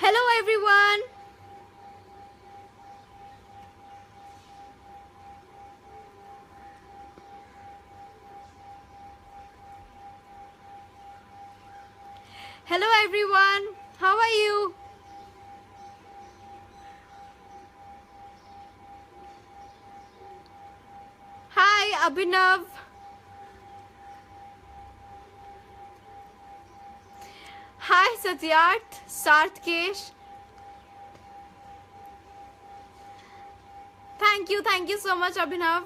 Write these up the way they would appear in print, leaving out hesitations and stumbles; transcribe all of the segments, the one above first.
Hello everyone. Hello everyone. How are you? Hi Abhinav. Hi Satyarth, Sarthkesh. Thank you so much Abhinav.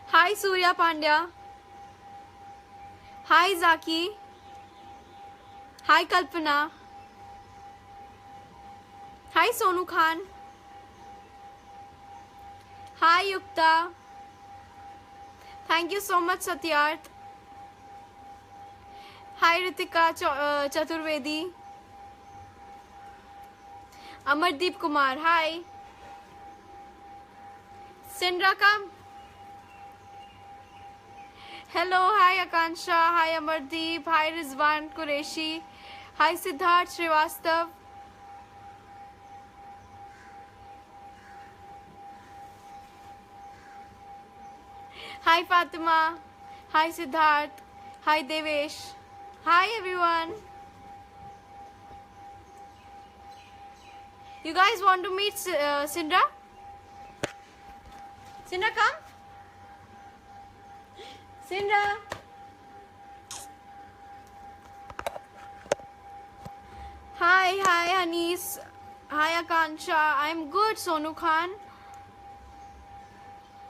Hi Surya Pandya. Hi Zaki. Hi Kalpana. Hi Sonu Khan. Hi Yukta. Thank you so much Satyarth. Hi Ritika Chaturvedi. Amardeep Kumar. Hi. Sindra come. Hello, hi Akansha, hi Amardeep, hi Rizwan Qureshi, hi Siddharth Srivastav. Hi Fatima, hi Siddharth, hi Devesh, hi everyone. You guys want to meet Sindra? Sindra, come. Sindra. Hi Anis, hi Akansha. I'm good, Sonu Khan.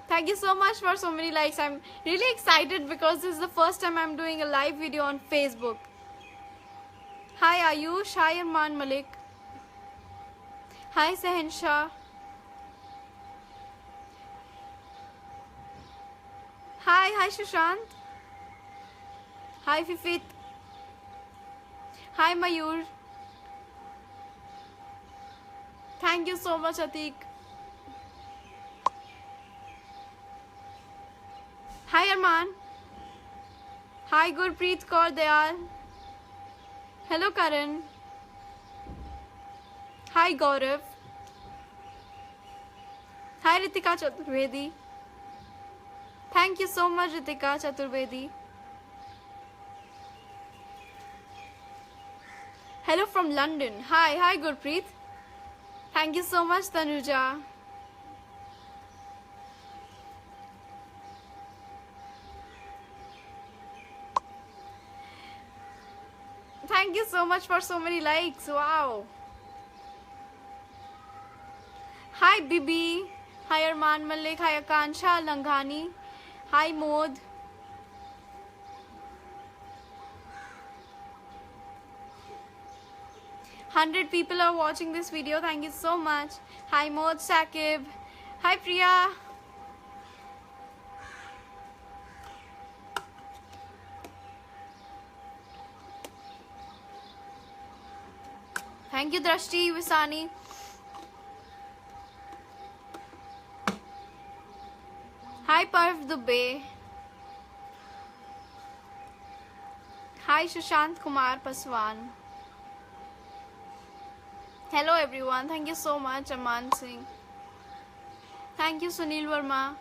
Thank you so much for so many likes. I'm really excited because this is the first time I'm doing a live video on Facebook. Hi Ayush, hi Arman Malik. Hi Sehensha. Hi Sushant. Hi Fifit. Hi Mayur. Thank you so much Atik. Hi Arman. Hi Gurpreet Kaur Dayal. Hello Karan. Hi Gaurav. Hi Ritika Chaturvedi. Thank you so much Ritika Chaturvedi. Hello from London. Hi Gurpreet. Thank you so much Tanuja. Thank you so much for so many likes. Wow. Hi Bibi. Hi Arman Malik. Hi Akansha Langhani. Hi Mod. 100 people are watching this video. Thank you so much. Hi Mod Sakib. Hi Priya. Thank you Drashti Visani. Hi Parv Dubey. Hi Sushant Kumar Paswan. Hello everyone. Thank you so much Aman Singh. Thank you Sunil Verma.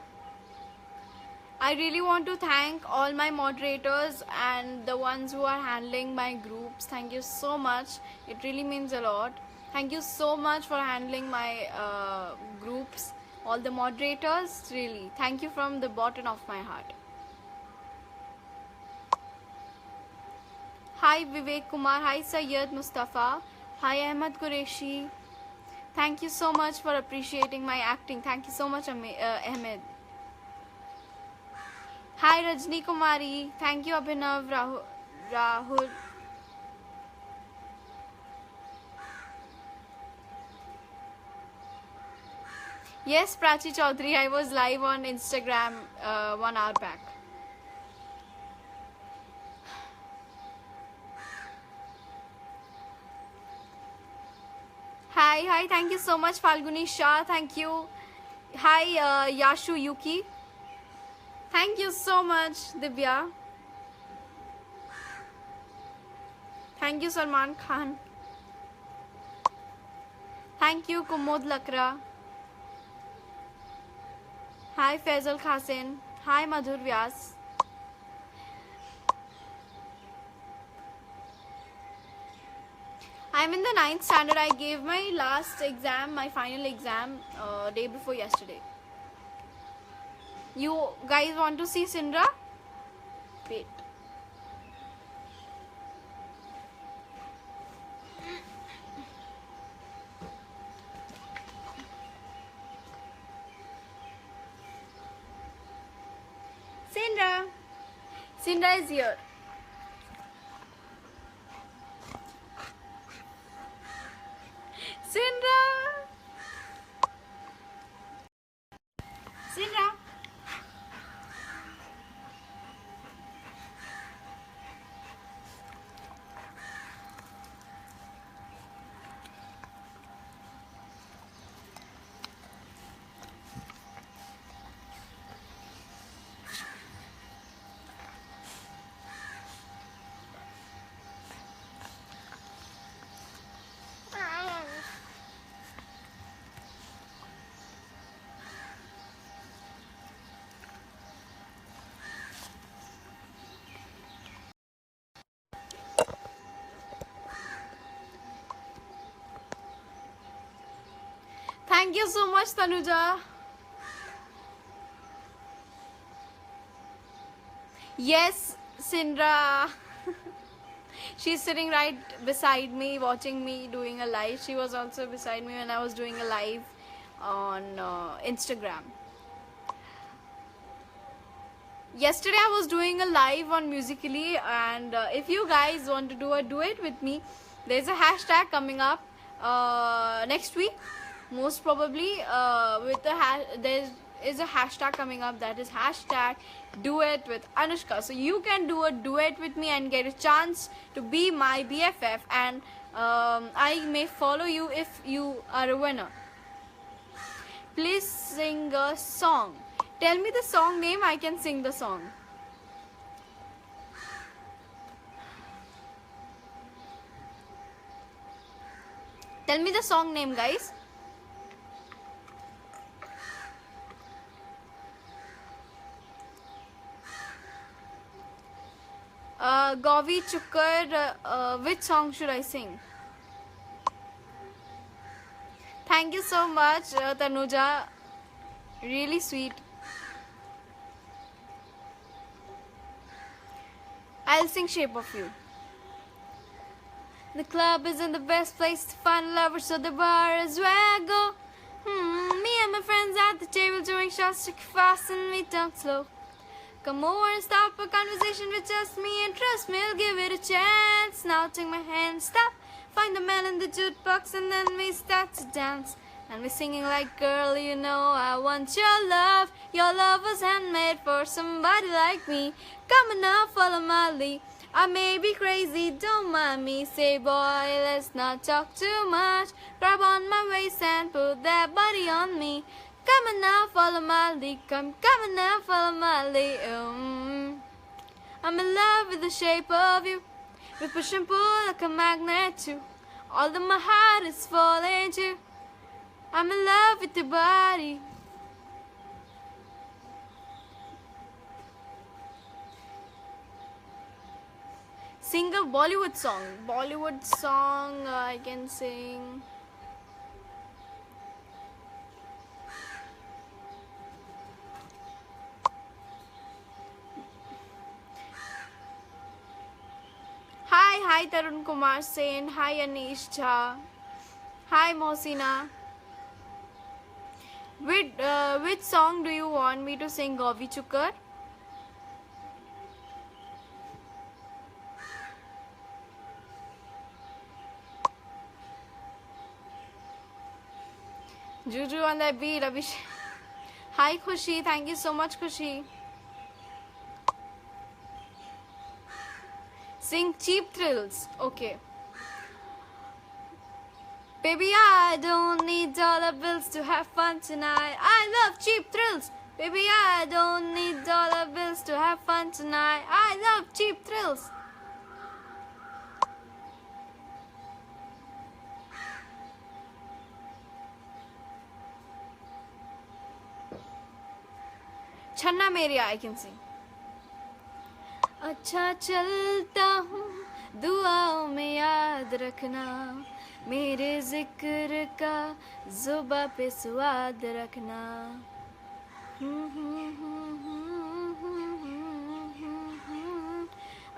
I really want to thank all my moderators and the ones who are handling my groups. Thank you so much. It really means a lot. Thank you so much for handling my groups. All the moderators, really. Thank you from the bottom of my heart. Hi Vivek Kumar. Hi Sayyed Mustafa. Hi Ahmed Qureshi. Thank you so much for appreciating my acting. Thank you so much Ahmed. Hi Rajni Kumari. Thank you Abhinav Rahul. Yes, Prachi Chaudhary, I was live on Instagram 1 hour back. Hi, thank you so much Falguni Shah, thank you. Hi, Yashu Yuki. Thank you so much, Divya. Thank you, Salman Khan. Thank you, Kumod Lakra. Hi, Faisal Khasin. Hi, Madhur Vyas. I'm in the 9th standard. I gave my last exam, my final exam, day before yesterday. You guys want to see Sindra? Wait. Sindra. Sindra is here. Sindra. Sindra. Thank you so much, Tanuja. Yes, Sindra. She's sitting right beside me, watching me doing a live. She was also beside me when I was doing a live on Instagram. Yesterday I was doing a live on Musically, and if you guys want to do a duet with me, there's a hashtag coming up next week, most probably. There is a hashtag coming up, that is hashtag duet with Anushka. So you can do a duet with me and get a chance to be my BFF, and I may follow you if you are a winner. Please sing a song. Tell me the song name, I can sing the song. Tell me the song name, guys. Gavi Chukkar, which song should I sing? Thank you so much, Tanuja. Really sweet. I'll sing Shape of You. The club isn't the best place to find lovers, so the bar is where I go. Me and my friends at the table doing shots, take fast and we talk slow. Come over and start a conversation with just me, and trust me, I'll give it a chance. Now take my hand, stop, find the man in the jukebox, and then we start to dance. And we're singing like, girl, you know I want your love. Your love was handmade for somebody like me. Come on now, follow my lead. I may be crazy, don't mind me. Say, boy, let's not talk too much. Grab on my waist and put that body on me. Come on now, follow my lead. Come on now, follow my lead. I'm in love with the shape of you. We push and pull like a magnet too. Although my heart is falling too. I'm in love with your body. Sing a Bollywood song. Bollywood song I can sing. Hi Tarun Kumar Sen. Hi Anish Jha. Hi Mohsina. Which song do you want me to sing, Gavi Chukkar? Juju on that beat, Abhishek. Hi Khushi, thank you so much, Khushi. Sing Cheap Thrills. Okay. Baby, I don't need dollar bills to have fun tonight. I love cheap thrills. Baby, I don't need dollar bills to have fun tonight. I love cheap thrills. छन्ना मेरे I can sing. अच्छा चलता हूँ दुआओं में याद रखना, मेरे जिक्र का जुबा पे स्वाद रखना.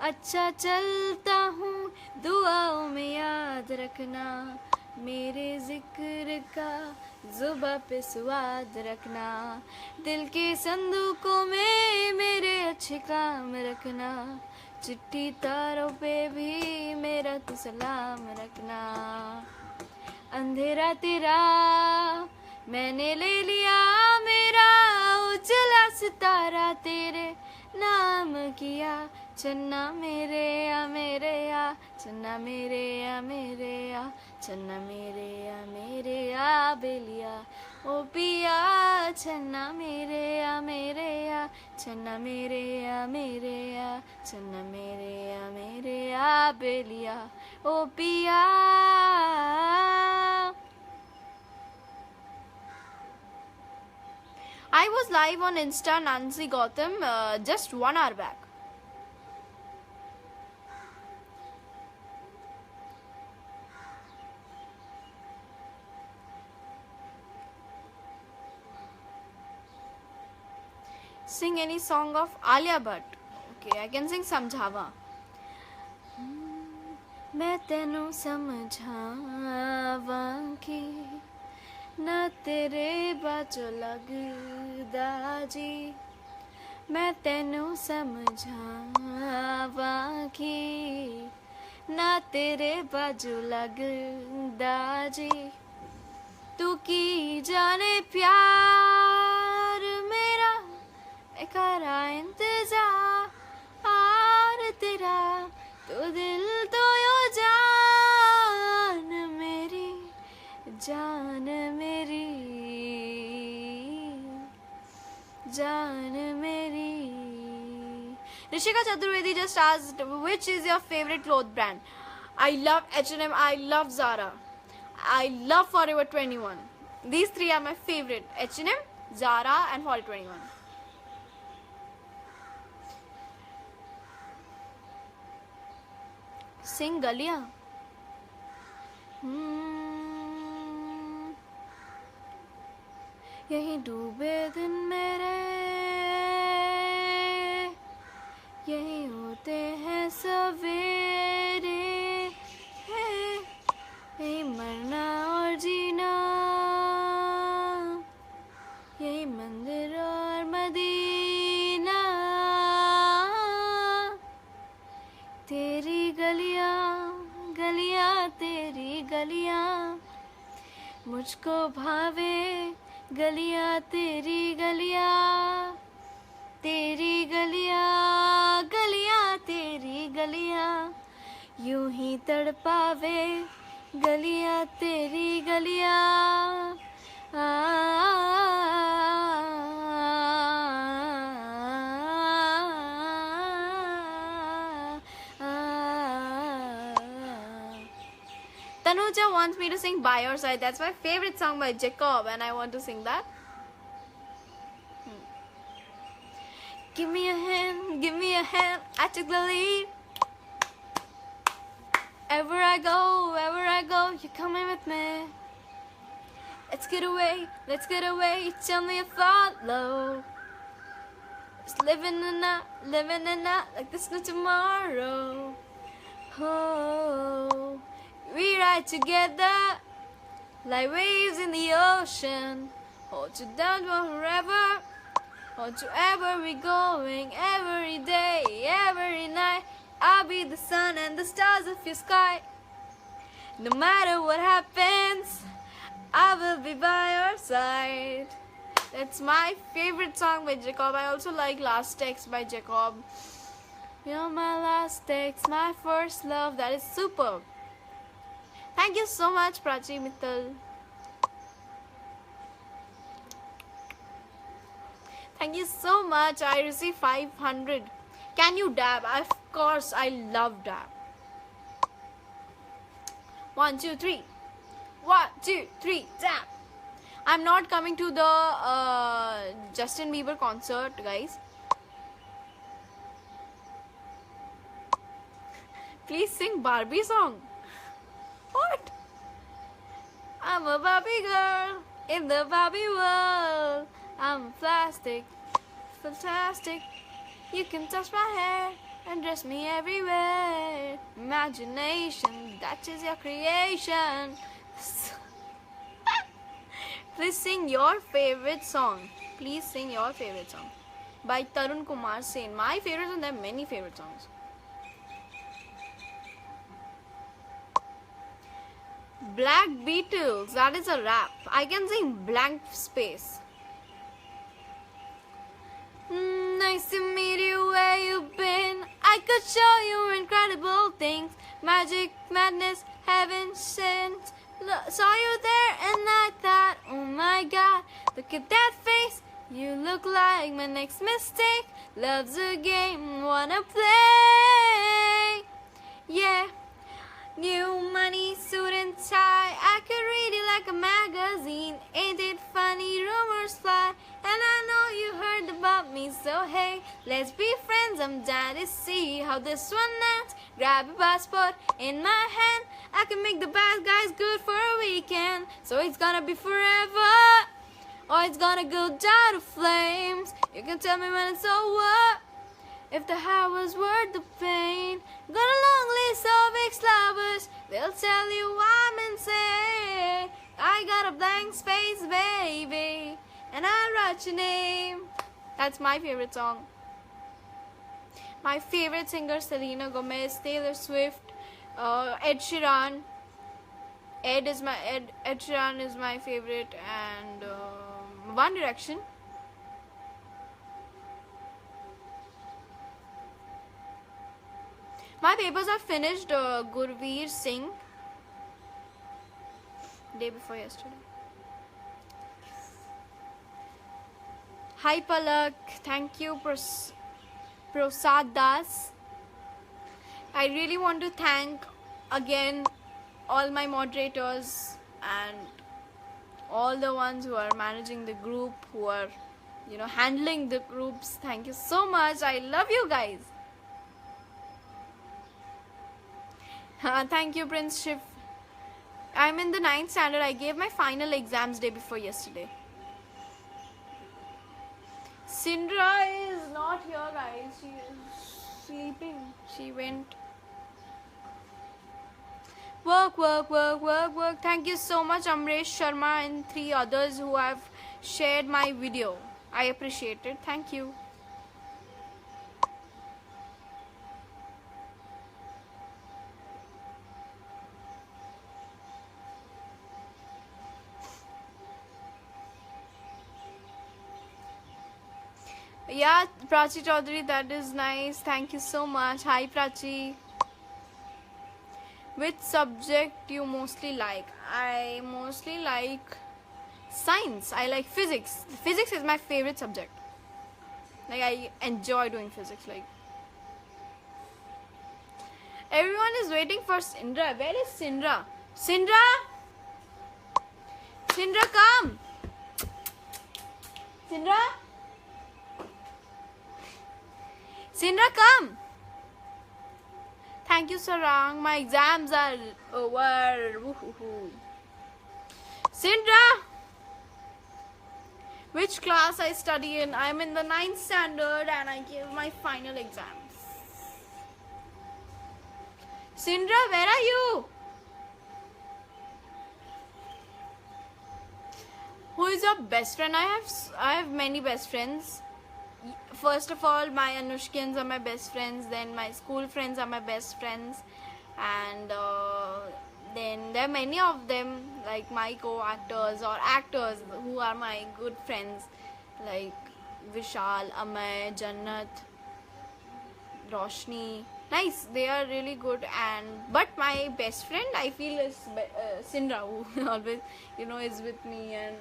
अच्छा चलता हूँ दुआओं में याद रखना, मेरे जिक्र का जुबा पे स्वाद रखना. दिल के संदूकों में मेरे अच्छे काम रखना, चिट्ठी तारों पे भी मेरा तू सलाम रखना. अंधेरा तेरा मैंने ले लिया, मेरा उजला सितारा तेरे नाम किया. चन्ना मेरे या मेरे या, चन्ना मेरे या मेरे या, चन्ना मेरे या मेरे या बेलिया. ओ पिया चन्ना मेरे या मेरे या, चन्ना मेरे या मेरे या, चन्ना मेरे या मेरे या बेलिया. ओ पिया. I was live on Insta Nancy Gautam just 1 hour back. Sing any song of Alia Bhatt. Okay, I can sing Samjhava. मैं तेनू समझावांगी ना तेरे बाजो लगदा जी. मैं तेनू समझावांगी ना तेरे बाजो लगदा जी. तू की जाने प्यार मेरा करा इंतजार तेरा, तो दिल तो यो जान मेरी, जान मेरी, जान मेरी. Rishika Chaturvedi just asked, which is your favorite cloth brand? I love H&M, I love Zara, I love Forever 21. These three are my favorite: H&M, Zara and Forever 21. Sing Galiya. यहीं डूबे दिन मेरे, यहीं होते हैं सवेरे, यहीं मरना और जीना, यहीं मंदिर और मदीना. तेरी गलियां गलियां तेरी गलियां मुझको भावे, गलियां तेरी गलियां, तेरी गलियां गलियां तेरी गलियां यूं ही तड़पावे, गलियां तेरी गलियां. Tanuja wants me to sing By Your Side. That's my favorite song by Jacob and I want to sing that. Give me a hand, I took the lead. Ever I go, you're coming with me. Let's get away, tell me if I follow. Just living the night, like there's no tomorrow. Oh, we ride together like waves in the ocean. Hold you down forever, hold you ever we going, every day, every night. I'll be the sun and the stars of your sky. No matter what happens, I will be by your side. That's my favorite song by Jacob. I also like Last Text by Jacob. You're my last text, my first love. That is superb. Thank you so much, Prachi Mittal. Thank you so much. I received 500. Can you dab? Of course, I love dab. 1, 2, 3. 1, 2, 3, dab. I'm not coming to the Justin Bieber concert, guys. Please sing Barbie song. What? I'm a Barbie girl in the Barbie world. I'm plastic, fantastic. You can touch my hair and dress me everywhere. Imagination, that is your creation. Please sing your favorite song. Please sing your favorite song by Tarun Kumar Sen. My favorite, and there are many favorite songs. Black Beatles, that is a rap. I can sing Blank Space. Nice to meet you, where you been? I could show you incredible things. Magic, madness, heaven sent. Saw you there and I thought, oh my god, look at that face. You look like my next mistake. Love's a game, wanna play. Yeah. New money, suit and tie. I could read it like a magazine. Ain't it funny? Rumors fly. And I know you heard about me. So hey, let's be friends. I'm down to see how this one ends. Grab a passport in my hand. I can make the bad guys good for a weekend. So it's gonna be forever, or it's gonna go down to flames. You can tell me when it's over, if the high was worth the pain. Got a long list of ex-lovers. They'll tell you I'm insane. I got a blank space, baby, and I'll write your name. That's my favorite song. My favorite singer: Selena Gomez, Taylor Swift, Ed Sheeran. Ed Sheeran is my favorite, and One Direction. My papers are finished. Gurveer Singh, day before yesterday. Hi Palak, thank you Prasad Das. I really want to thank again all my moderators and all the ones who are managing the group, who are handling the groups. Thank you so much. I love you guys. Thank you, Prince Shiv. I'm in the 9th standard. I gave my final exams day before yesterday. Sindra is not here, guys. She is sleeping. She went. Work, work, work, work, work. Thank you so much, Amresh Sharma and 3 others who have shared my video. I appreciate it. Thank you. Yeah, Prachi Chaudhary, that is nice. Thank you so much. Hi, Prachi. Which subject you mostly like? I mostly like science. I like physics. Physics is my favorite subject. Like, I enjoy doing physics. Like, everyone is waiting for Sindra. Where is Sindra? Sindra? Sindra, come. Sindra? Sindra, come. Thank you, Sarang. My exams are over. Woo-hoo-hoo. Sindra, which class I study in? I'm in the 9th standard and I give my final exams. Sindra, where are you? Who is your best friend? I have many best friends. First of all, my Anushkins are my best friends. Then my school friends are my best friends, and then there are many of them, like my co-actors or actors who are my good friends, like Vishal, Amay, Jannat, Roshni, Nice, they are really good. And but my best friend I feel is Sindra, who always is with me. And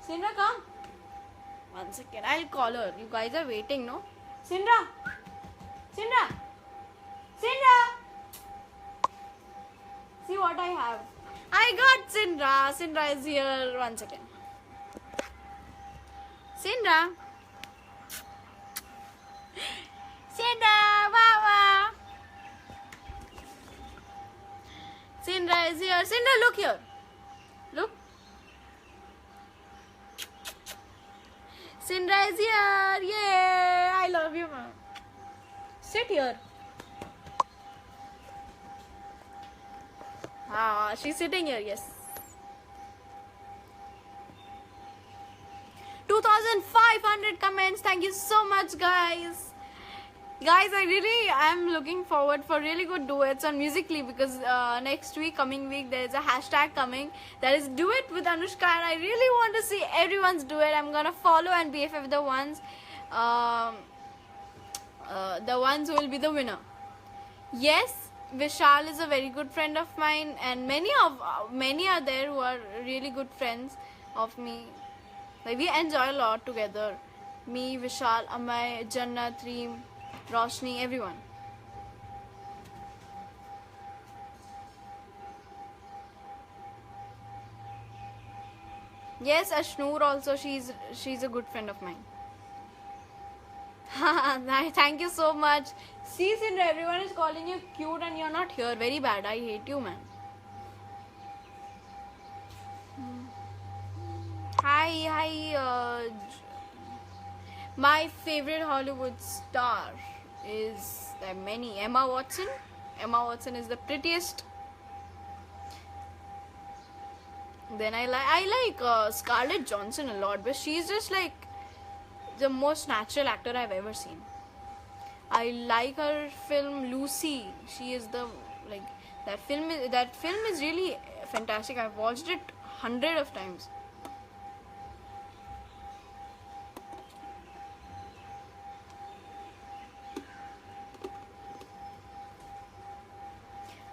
Sindra, come. 1 second, I'll call her. You guys are waiting, no? Sindra, Sindra, Sindra. See what I have. I got Sindra. Sindra is here. 1 second. Sindra. Sindra, wow. Sindra is here. Sindra, look here. Look. Sindra is here. Yay! I love you, ma'am. Sit here. Ah, she's sitting here. Yes. 2,500 comments. Thank you so much, guys. Guys, I'm looking forward for really good duets on Musical.ly, because coming week, there's a hashtag coming that is duet with Anushka, and I really want to see everyone's duet. I'm gonna follow and BFF the ones who will be the winner. Yes, Vishal is a very good friend of mine, and many are there who are really good friends of me. Like, we enjoy a lot together. Me, Vishal, Amay, Jannat, Reem, Roshni, everyone. Yes, Ashnoor also, she's a good friend of mine. Thank you so much. See, Sindra, everyone is calling you cute and you're not here. Very bad. I hate you, man. Hi. My favorite Hollywood star is many. Emma Watson. Emma Watson is the prettiest. Then I like Scarlett Johansson a lot, but she's just like the most natural actor I've ever seen. I like her film Lucy. She is that film is really fantastic. I've watched it 100 of times.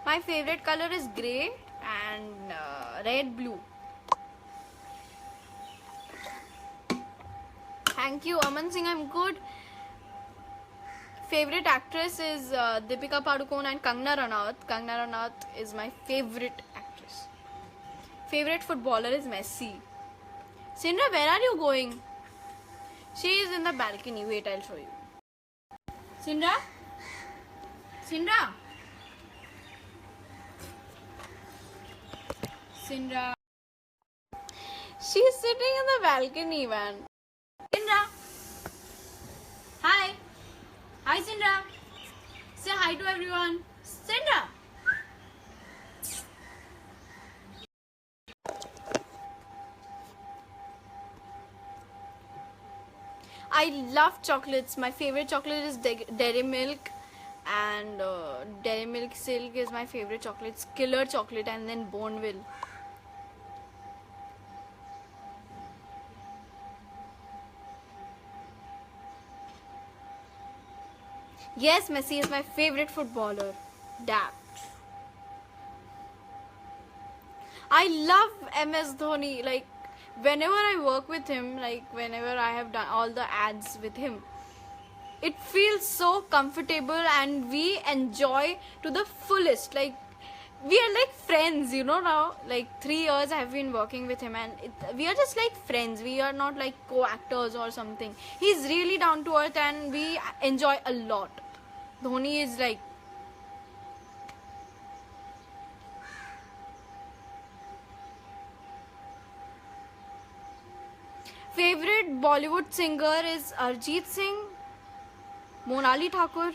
My favorite color is grey and red blue. Thank you, Aman Singh. I'm good. Favorite actress is Deepika Padukone and Kangana Ranaut. Kangana Ranaut is my favorite actress. Favorite footballer is Messi. Sindra, where are you going? She is in the balcony. Wait, I'll show you. Sindra? Sindra? Sindra. She's sitting in the balcony, man. Sindra. Hi. Hi, Sindra. Say hi to everyone. Sindra. I love chocolates. My favorite chocolate is Dairy Milk, and Dairy Milk Silk is my favorite chocolate. It's Killer Chocolate, and then Boneville. Yes, Messi is my favorite footballer. Damn. I love MS Dhoni. Like, whenever I work with him, like whenever I have done all the ads with him, it feels so comfortable and we enjoy to the fullest. Like, we are like friends, now. Like, 3 years I have been working with him, and we are just like friends. We are not like co-actors or something. He's really down to earth and we enjoy a lot. Dhoni is like... Favorite Bollywood singer is Arjit Singh, Monali Thakur.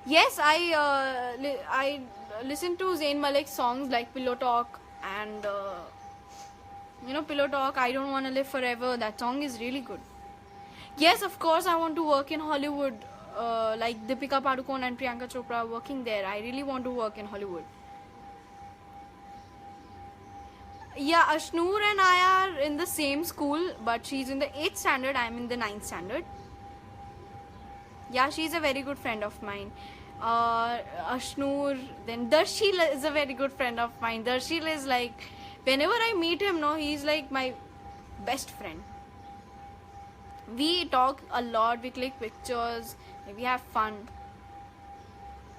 Yes, I listen to Zayn Malik's songs like Pillow Talk and Pillow Talk, I Don't Wanna Live Forever. That song is really good. Yes, of course, I want to work in Hollywood, like Deepika Padukone and Priyanka Chopra working there. I really want to work in Hollywood. Yeah, Ashnoor and I are in the same school, but she's in the 8th standard, I'm in the 9th standard. Yeah, she's a very good friend of mine. Ashnoor, then Darshil is a very good friend of mine. Darshil is like, whenever I meet him, no, he's like my best friend. We talk a lot, we click pictures, we have fun.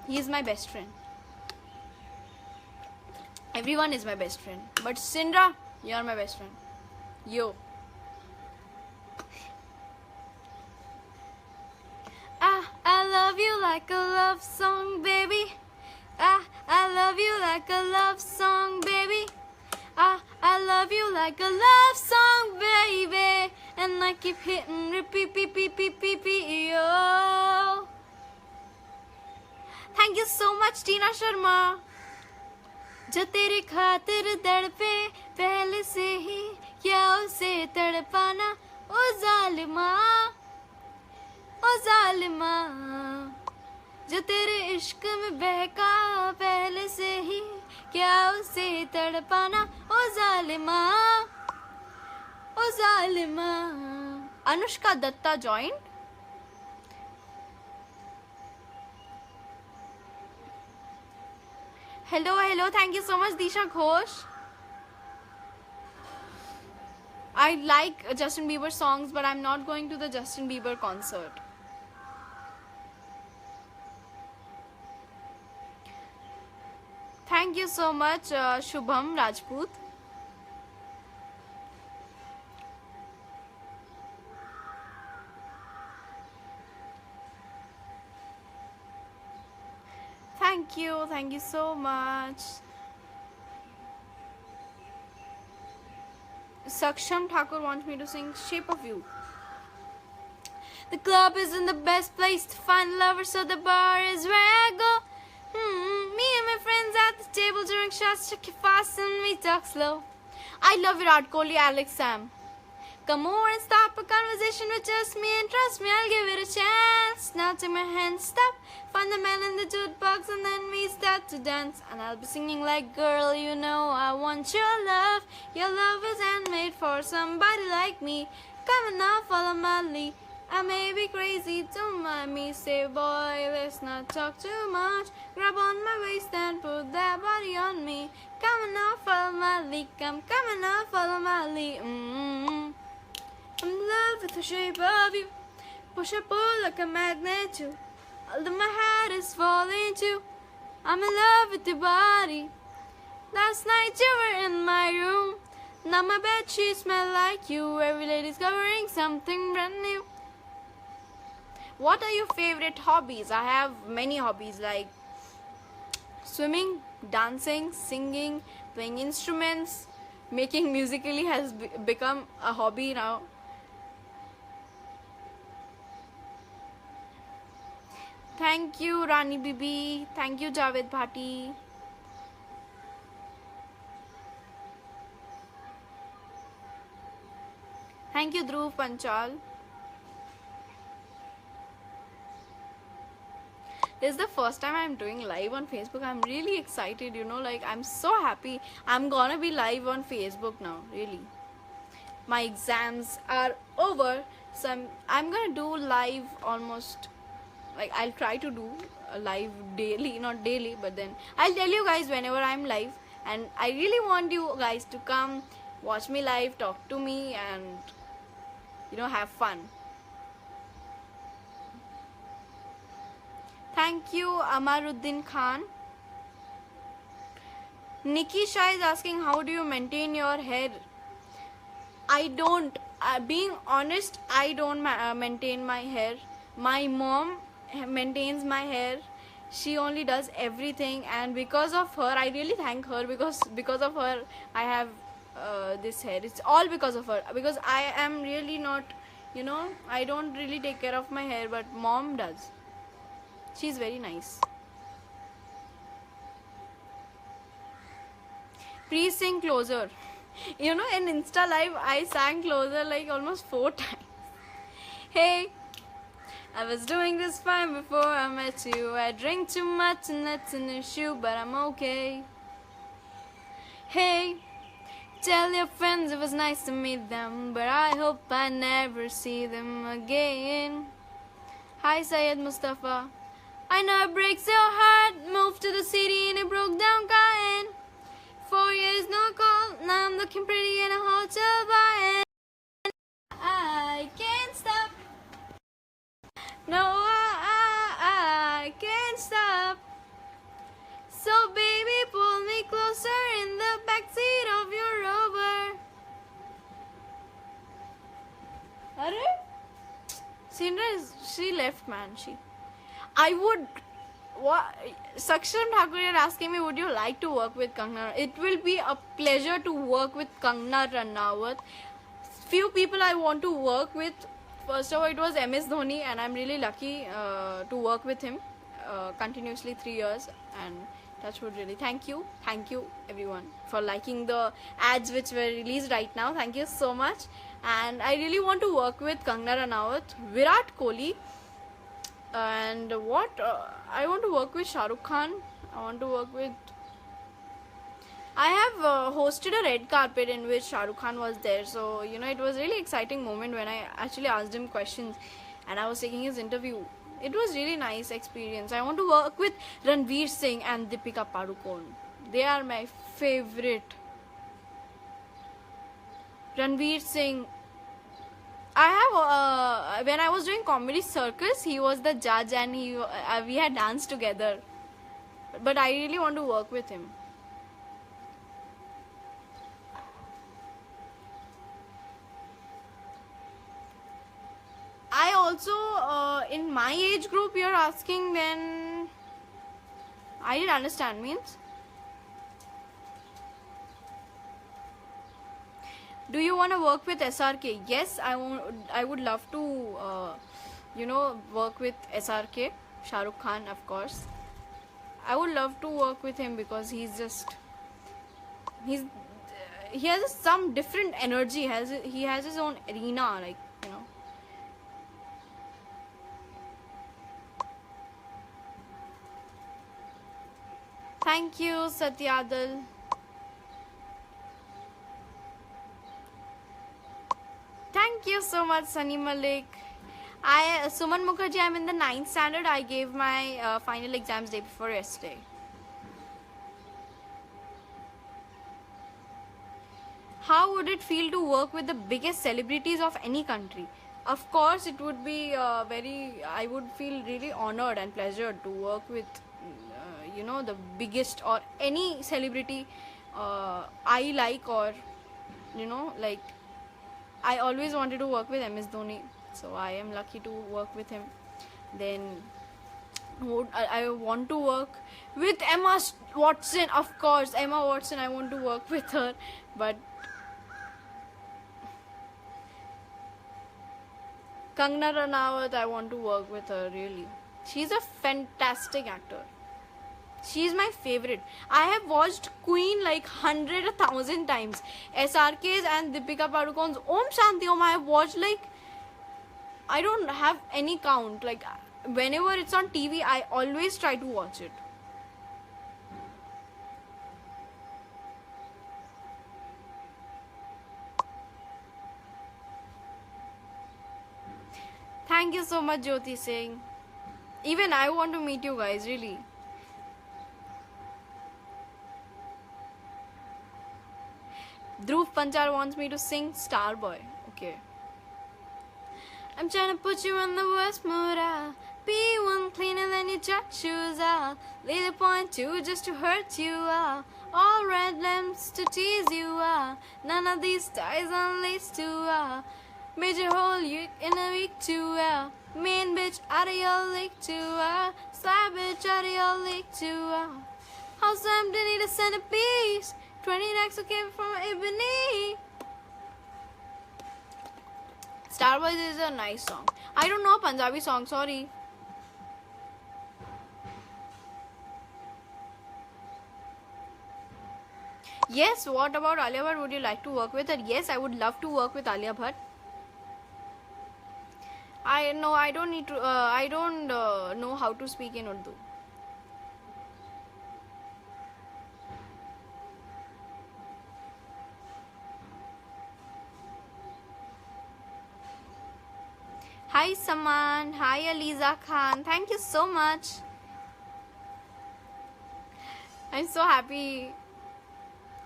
He is my best friend. Everyone is my best friend. But Sindra, you're my best friend. Yo. I love you like a love song, baby. I love you like a love song, baby. I love you like a love song, baby. And I keep hitting repeat, beep, beep, beep, beep, beep, yo. Thank you so much, Tina Sharma. जो तेरे खातिर तड़पे पहले से ही क्या उसे तड़पाना ओ जालिमा जो तेरे इश्क में बहका पहले से ही क्या उसे तड़पाना ओ जालिमा Anushka Dutta joined. Hello, thank you so much, Disha Ghosh. I like Justin Bieber songs, but I'm not going to the Justin Bieber concert. Thank you so much, Shubham Rajput. Thank you so much. Saksham Thakur wants me to sing Shape of You. The club isn't the best place to find lovers, so the bar is where I go. Me and my friends at the table drink shots, check it fast and we talk slow. I love Virat Kohli, Alex Sam. Come over and stop a conversation with just me and trust me, I'll give it a chance. Now take my hand, stop, find the man in the jukebox and then we start to dance. And I'll be singing like, girl, you know I want your love. Your love is handmade for somebody like me. Come on now, follow my lead. I may be crazy, don't mind me. Say, boy, let's not talk too much. Grab on my waist and put that body on me. Come on now, follow my lead. Come on now, follow my lead. I'm in love with the shape of you. Push and pull like a magnet too. Although my head is falling too. I'm in love with your body. Last night you were in my room. Now my bedsheets smell like you. Every day discovering something brand new. What are your favorite hobbies? I have many hobbies like swimming, dancing, singing, playing instruments. Making musically has become a hobby now. Thank you, Rani Bibi. Thank you, Javed Bhati. Thank you, Dhruv Panchal. This is the first time I'm doing live on Facebook. I'm really excited, you know, like I'm so happy. I'm gonna be live on Facebook now, really. My exams are over, so I'm gonna do live almost, like I'll try to do a live daily, not daily, but then I'll tell you guys whenever I'm live. And I really want you guys to come watch me live, talk to me, and you know, have fun. Thank you, Amaruddin Khan. Nikki Shah is asking, how do you maintain your hair? I don't, being honest, I don't maintain my hair. My mom maintains my hair. She only does everything, and because of her, I really thank her, because of her I have this hair. It's all because of her, because I am really not, you know, I don't really take care of my hair, but mom does. She's very nice. Please sing Closer. You know, in Insta Live, I sang Closer like almost 4 times. Hey, I was doing this fine before I met you. I drink too much and that's an issue, but I'm okay. Hey, Tell your friends it was nice to meet them, but I hope I never see them again. Hi Syed Mustafa. I know it breaks your heart. Moved to the city and it broke down crying. 4 years no call. Now I'm looking pretty in a hotel bar and I can't stop. No, I can't stop. So baby, pull me closer in the backseat of your Rover. Arre? She left, man. I would. What? Saksham Thakur, you're asking me, would you like to work with Kangana? It will be a pleasure to work with Kangana Ranaut. Few people I want to work with. First of all, it was MS Dhoni, and I'm really lucky to work with him continuously 3 years. And touch wood, really. Thank you everyone for liking the ads which were released right now. Thank you so much. And I really want to work with Kangana Ranaut, Virat Kohli, and what I want to work with Shah Rukh Khan. I have hosted a red carpet in which Shah Rukh Khan was there, so it was really exciting moment when I actually asked him questions and I was taking his interview. It was really nice experience. I want to work with Ranveer Singh and Deepika Padukone. They are my favorite. Ranveer Singh. I have when I was doing Comedy Circus, he was the judge and we had danced together. But I really want to work with him. I also in my age group you're asking, then I didn't understand. Means, do you want to work with SRK? Yes, I would love to work with SRK, Shah Rukh Khan, of course. I would love to work with him because he has some different energy. He has his own arena, like. Thank you, Satyadal. Thank you so much, Sunny Malik. Suman Mukherjee, I'm in the 9th standard. I gave my final exams day before yesterday. How would it feel to work with the biggest celebrities of any country? Of course, it would be I would feel really honored and pleasured to work with the biggest or any celebrity I like, or like I always wanted to work with MS Dhoni, so I am lucky to work with him. Then I want to work with Emma Watson, of course. Emma Watson, I want to work with her, but Kangana Ranaut, I want to work with her, really. She's a fantastic actor. She's my favorite. I have watched Queen like 100, 1,000 times. SRK's and Deepika Padukone's Om Shanti Om I have watched like, I don't have any count. Like whenever it's on TV, I always try to watch it. Thank you so much, Jyoti Singh. Even I want to meet you guys, really. Dhruv Panchal wants me to sing Starboy. Okay. I'm trying to put you in the worst mood. I'll be one cleaner than your jack shoes. I'll lay the point two just to hurt you. All red lamps to tease you. None of these ties unlaced to. Major hole you in a week too. Main bitch out of your league too. Slab bitch out of your league too. House empty, need a centerpiece. 20 racks came from Ebony. Starboy is a nice song. I don't know Punjabi song, sorry. Yes, what about Alia Bhatt? Would you like to work with her? Yes, I would love to work with Alia Bhatt. I don't need to. I don't know how to speak in Urdu. Hi Saman, hi Aliza Khan, thank you so much. I'm so happy.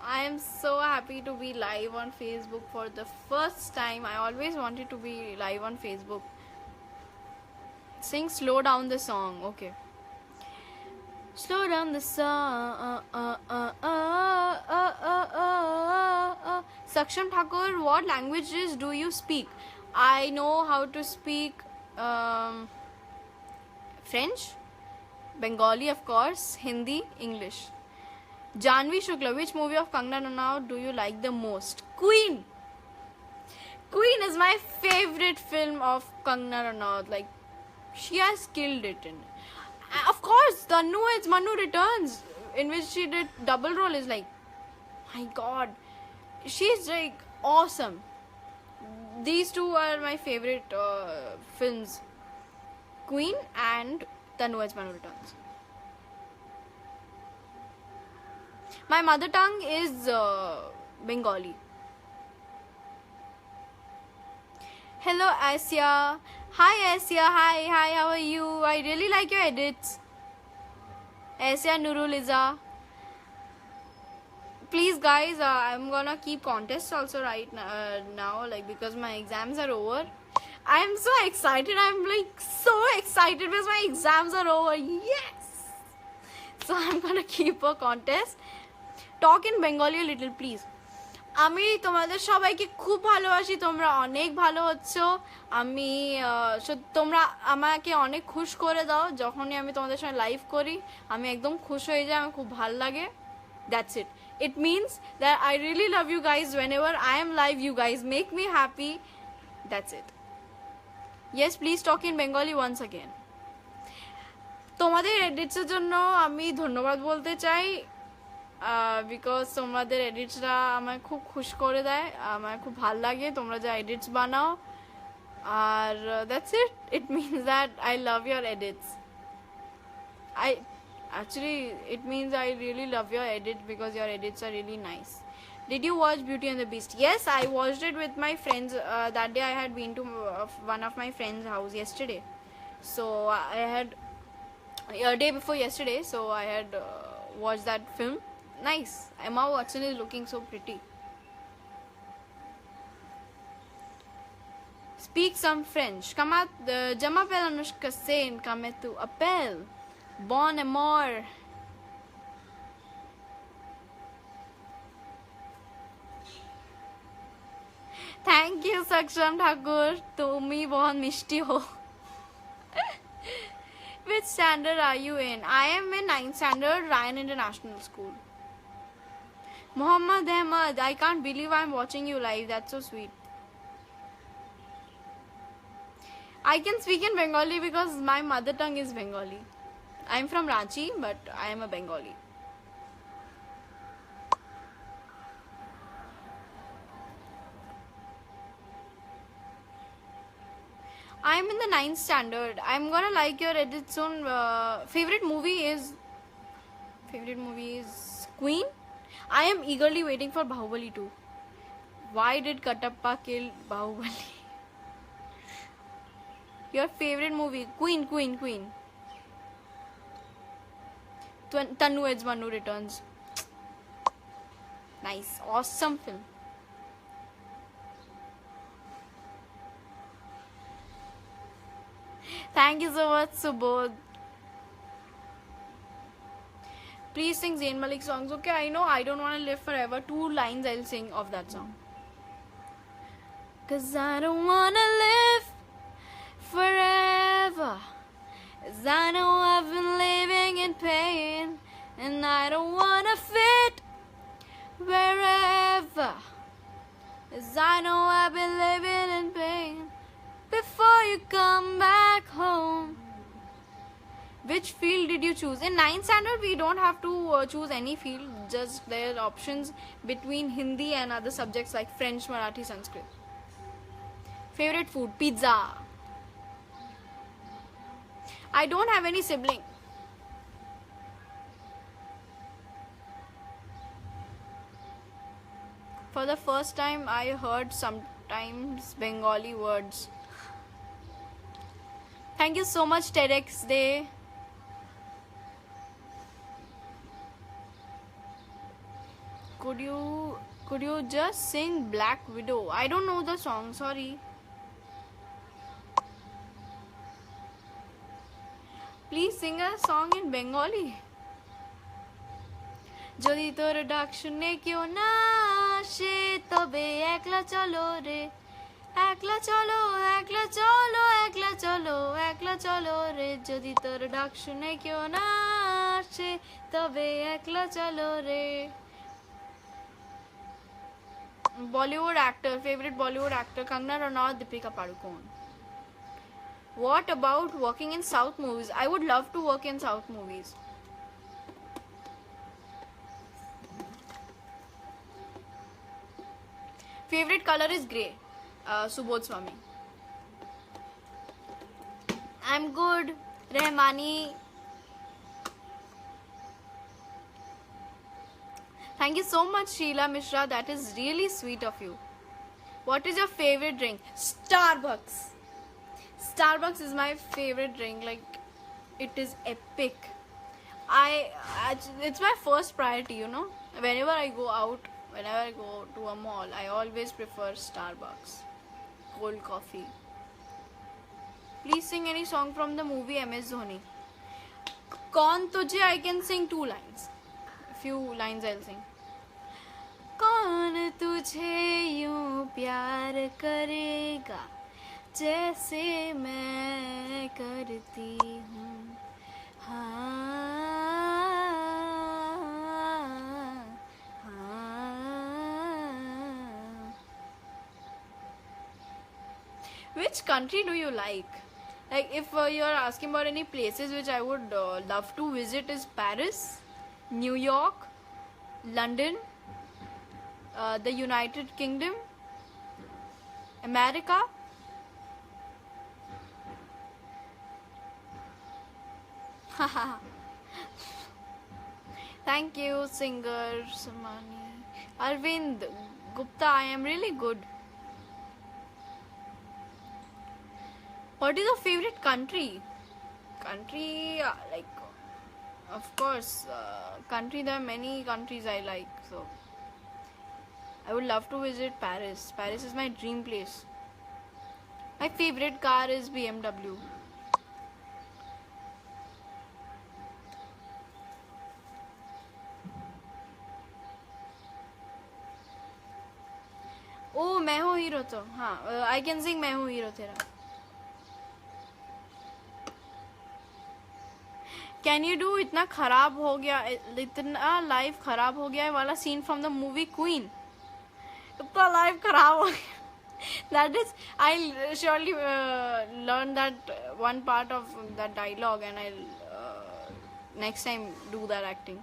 I am so happy to be live on Facebook for the first time. I always wanted to be live on Facebook. Sing Slow Down the song. Okay. Slow down the song. Saksham Thakur, what languages do you speak? I know how to speak French, Bengali, of course, Hindi, English. Janvi Shukla, which movie of Kangana Ranaut do you like the most? Queen. Queen is my favorite film of Kangana Ranaut. Like, she has killed it in. Of course, Tanu It's Manu Returns, in which she did double role, is like, my god, she's like awesome. These two are my favorite films, Queen and Tanu It's Manu Returns. My mother tongue is Bengali. Hello Asia. Hi Asia. Hi, how are you? I really like your edits. Asia Nuruliza. Please guys, I'm gonna keep contests also right now, like, because my exams are over. I'm so excited. I'm like so excited because my exams are over. Yes! So I'm gonna keep a contest. Talk in Bengali a little please. আমি তোমাদের সবাইকে খুব ভালোবাসি, তোমরা অনেক ভালো হচ্ছো। আমি তোমরা আমাকে অনেক খুশ করে দাও যখনই আমি তোমাদের সঙ্গে লাইভ করি, আমি একদম খুশ হয়ে যাই, আমার খুব ভালো লাগে। That's it. It means that I really love you guys. Whenever I am live, you guys make me happy. That's it. Yes, please talk in Bengali once again. তোমাদের এডিটসের জন্য আমি ধন্যবাদ বলতে চাই, বিকজ তোমাদের এডিটসরা আমায় খুব খুশ করে দেয়, আমার খুব ভাল লাগে তোমরা যা এডিটস বানাও। আর that's it. It means that I love your edits. Actually, it means I really love your edit because your edits are really nice. Did you watch Beauty and the Beast? Yes, I watched it with my friends. That day I had been to one of my friends' house yesterday. So I had a day before yesterday. So I had watched that film. Nice. Emma Watson is looking so pretty. Speak some French. Je m'appelle Anushka Sen. Comme tu appelles? Bon amour. Thank you, Saksham Thakur. Tumi bahut mishti ho. Which standard are you in? I am in 9th standard, Ryan International School. Muhammad Ahmad, I can't believe I'm watching you live. That's so sweet. I can speak in Bengali because my mother tongue is Bengali. I'm from Ranchi, but I am a Bengali. I'm in the 9th standard. I'm gonna like your edit soon. Favorite movie is Queen. I am eagerly waiting for Bahubali 2. Why did Katappa kill Bahubali? Your favorite movie? Queen. Tanu It's Manu Returns. Nice. Awesome film. Thank you so much, Subodh. Please sing Zayn Malik songs. Okay, I know I don't want to live forever. 2 lines I'll sing of that song. 'Cause I don't want to live forever. 'Cause I know I've been living in pain. And I don't want to fit wherever. 'Cause I know I've been living in pain. Before you come back home. Which field did you choose? In 9th standard, we don't have to choose any field. Just there are options between Hindi and other subjects like French, Marathi, Sanskrit. Favorite food? Pizza. I don't have any sibling. For the first time, I heard sometimes Bengali words. Thank you so much, TEDx Day. Could you just sing Black Widow? I don't know the song, sorry. Please sing a song in Bengali. যদি তোর ডাক শুনে কেউ না আসে তবে একলা চলো রে, একলা চলো, একলা চলো, একলা চলো, একলা চলো রে, যদি তোর ডাক শুনে কেউ না আসে তবে একলা চলো রে. Bollywood actor, favorite Bollywood actor, Kangana Ranaut, Deepika Padukone. What about working in South movies? I would love to work in South movies. Favorite color is grey. Subodh Swami. I'm good. Rehmani. Thank you so much, Sheila Mishra. That is really sweet of you. What is your favorite drink? Starbucks. Starbucks is my favorite drink. Like, it is epic. It's my first priority, you know. Whenever I go out, whenever I go to a mall, I always prefer Starbucks. Cold coffee. Please sing any song from the movie MS Dhoni. Kaun Tujhe, I can sing 2 lines. A few lines I'll sing. कौन तुझे यूं प्यार करेगा जैसे मैं करती हूँ, Which country do you like? Like, if you're asking about any places which I would love to visit, is Paris, New York, London, the United Kingdom, America. Thank you, singer Samani. Arvind Gupta, I am really good. What is your favorite country? Country, like, of course, country, there are many countries I like, so I would love to visit Paris. Paris is my dream place. My favorite car is BMW. Oh, मैं हूँ hero तो हाँ, I can sing मैं हूँ hero तेरा. Can you do इतना खराब हो गया, इतना लाइफ खराब हो गया वाला scene from the movie Queen? इतना लाइफ खराब हो गया. That is, I'll surely learn that one part of that dialogue and I'll next time do that acting.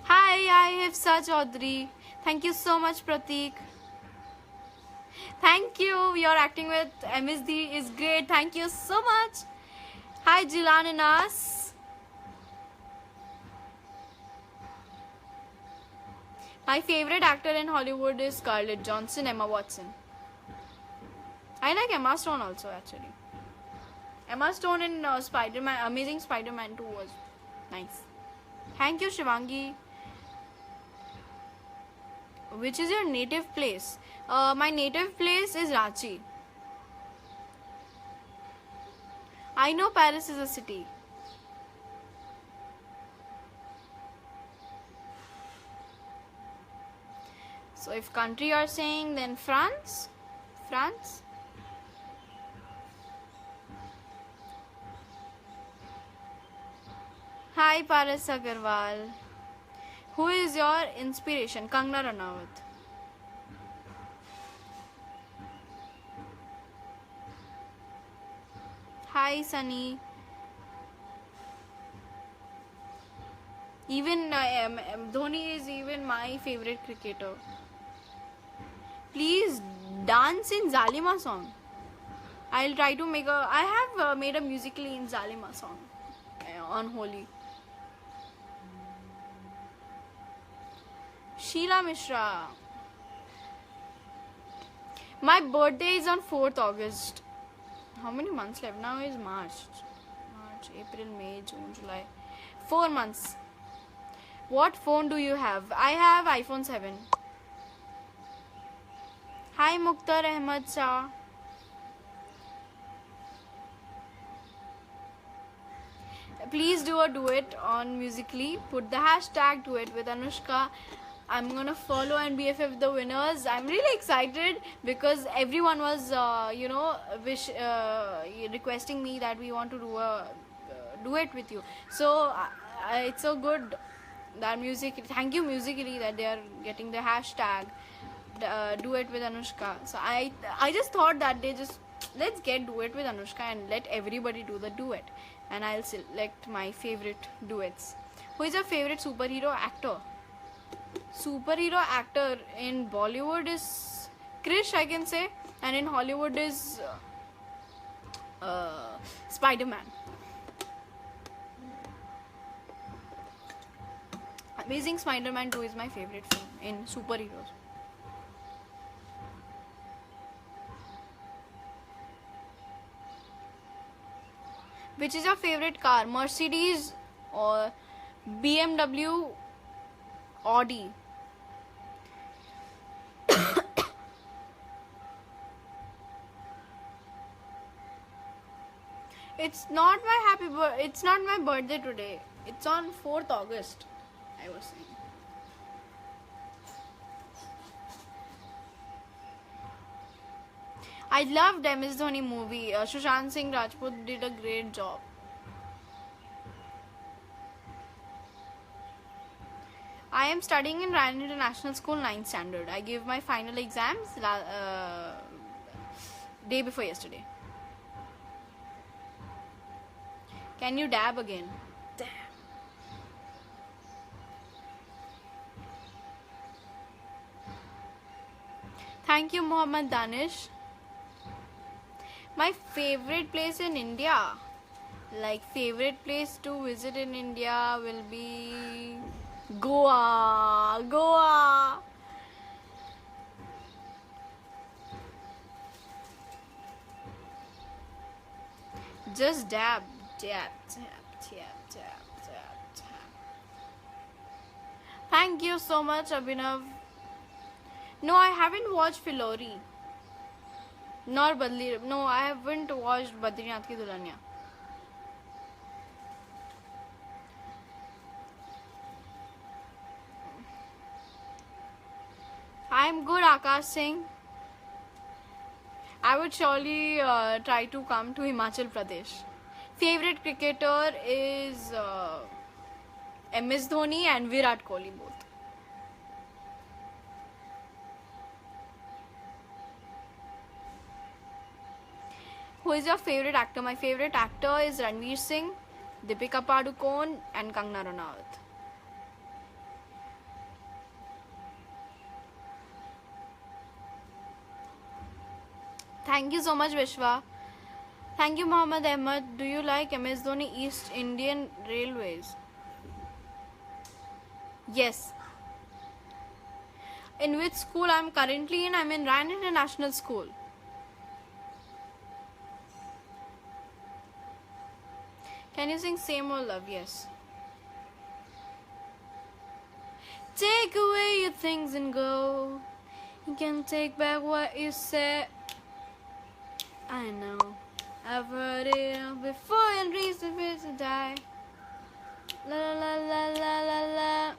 Hi, I have such Audrey. Thank you so much, Pratik. Thank you. Your acting with MSD is great. Thank you so much. Hi, Jilan and Nas. My favorite actor in Hollywood is Scarlett Johansson, Emma Watson. I like Emma Stone also, actually. Emma Stone in Spider-Man, Amazing Spider-Man 2 was nice. Thank you, Shivangi. Which is your native place? My native place is Ranchi. I know Paris is a city. So if country you are saying, then France? France? Hi, Paras Agarwal. Who is your inspiration? Kangana Ranaut. Hi, Sunny. Even Dhoni is even my favorite cricketer. Please dance in Zalima song. I'll try to make a. I have made a musically in Zalima song on Holi. Sheila Mishra. My birthday is on 4th August. How many months left? Now is March, April, May, June, July. 4 months. What phone do you have? I have iPhone 7. Hi Mukhtar Ahmad Shah. Please do a duet on Musically. Put the hashtag duet with Anushka. I'm gonna follow and BFF the winners. I'm really excited because everyone was, requesting me that we want to do a duet with you. So it's so good that thank you Musically that they are getting the hashtag duet with Anushka. So I just thought that let's get duet with Anushka and let everybody do the duet, and I'll select my favorite duets. Who is your favorite superhero actor? Superhero actor in Bollywood is Krish, I can say, and in Hollywood is Spider-Man. Amazing Spider-Man 2 is my favorite film in superheroes. Which is your favorite car? Mercedes or BMW, Audi? It's not my birthday today. It's on 4th August. I was saying. I loved MS Dhoni movie. Sushant Singh Rajput did a great job. I am studying in Ryan International School 9th standard. I gave my final exams day before yesterday. Can you dab again? Damn. Thank you, Mohammad Danish. My favorite place in India, favorite place to visit in India will be Goa. Just dab. Thank you so much, Abhinav. No, I haven't watched Filori. No, I haven't watched Badrinath Ki Dulhania. I'm good, Akash Singh. I would surely try to come to Himachal Pradesh. Favorite cricketer is MS Dhoni and Virat Kohli both. Who is your favorite actor? My favorite actor is Ranveer Singh, Deepika Padukone and Kangana Ranaut. Thank you so much, Vishwa. Thank you, Mohammad Ahmed. Do you like MS Dhoni East Indian Railways? Yes. In which school I'm currently in? I'm in Ryan International School. Can you sing Same Old Love? Yes. Take away your things and go. You can take back what you said. I know I've heard it all before and reason for to die. La la la la la la.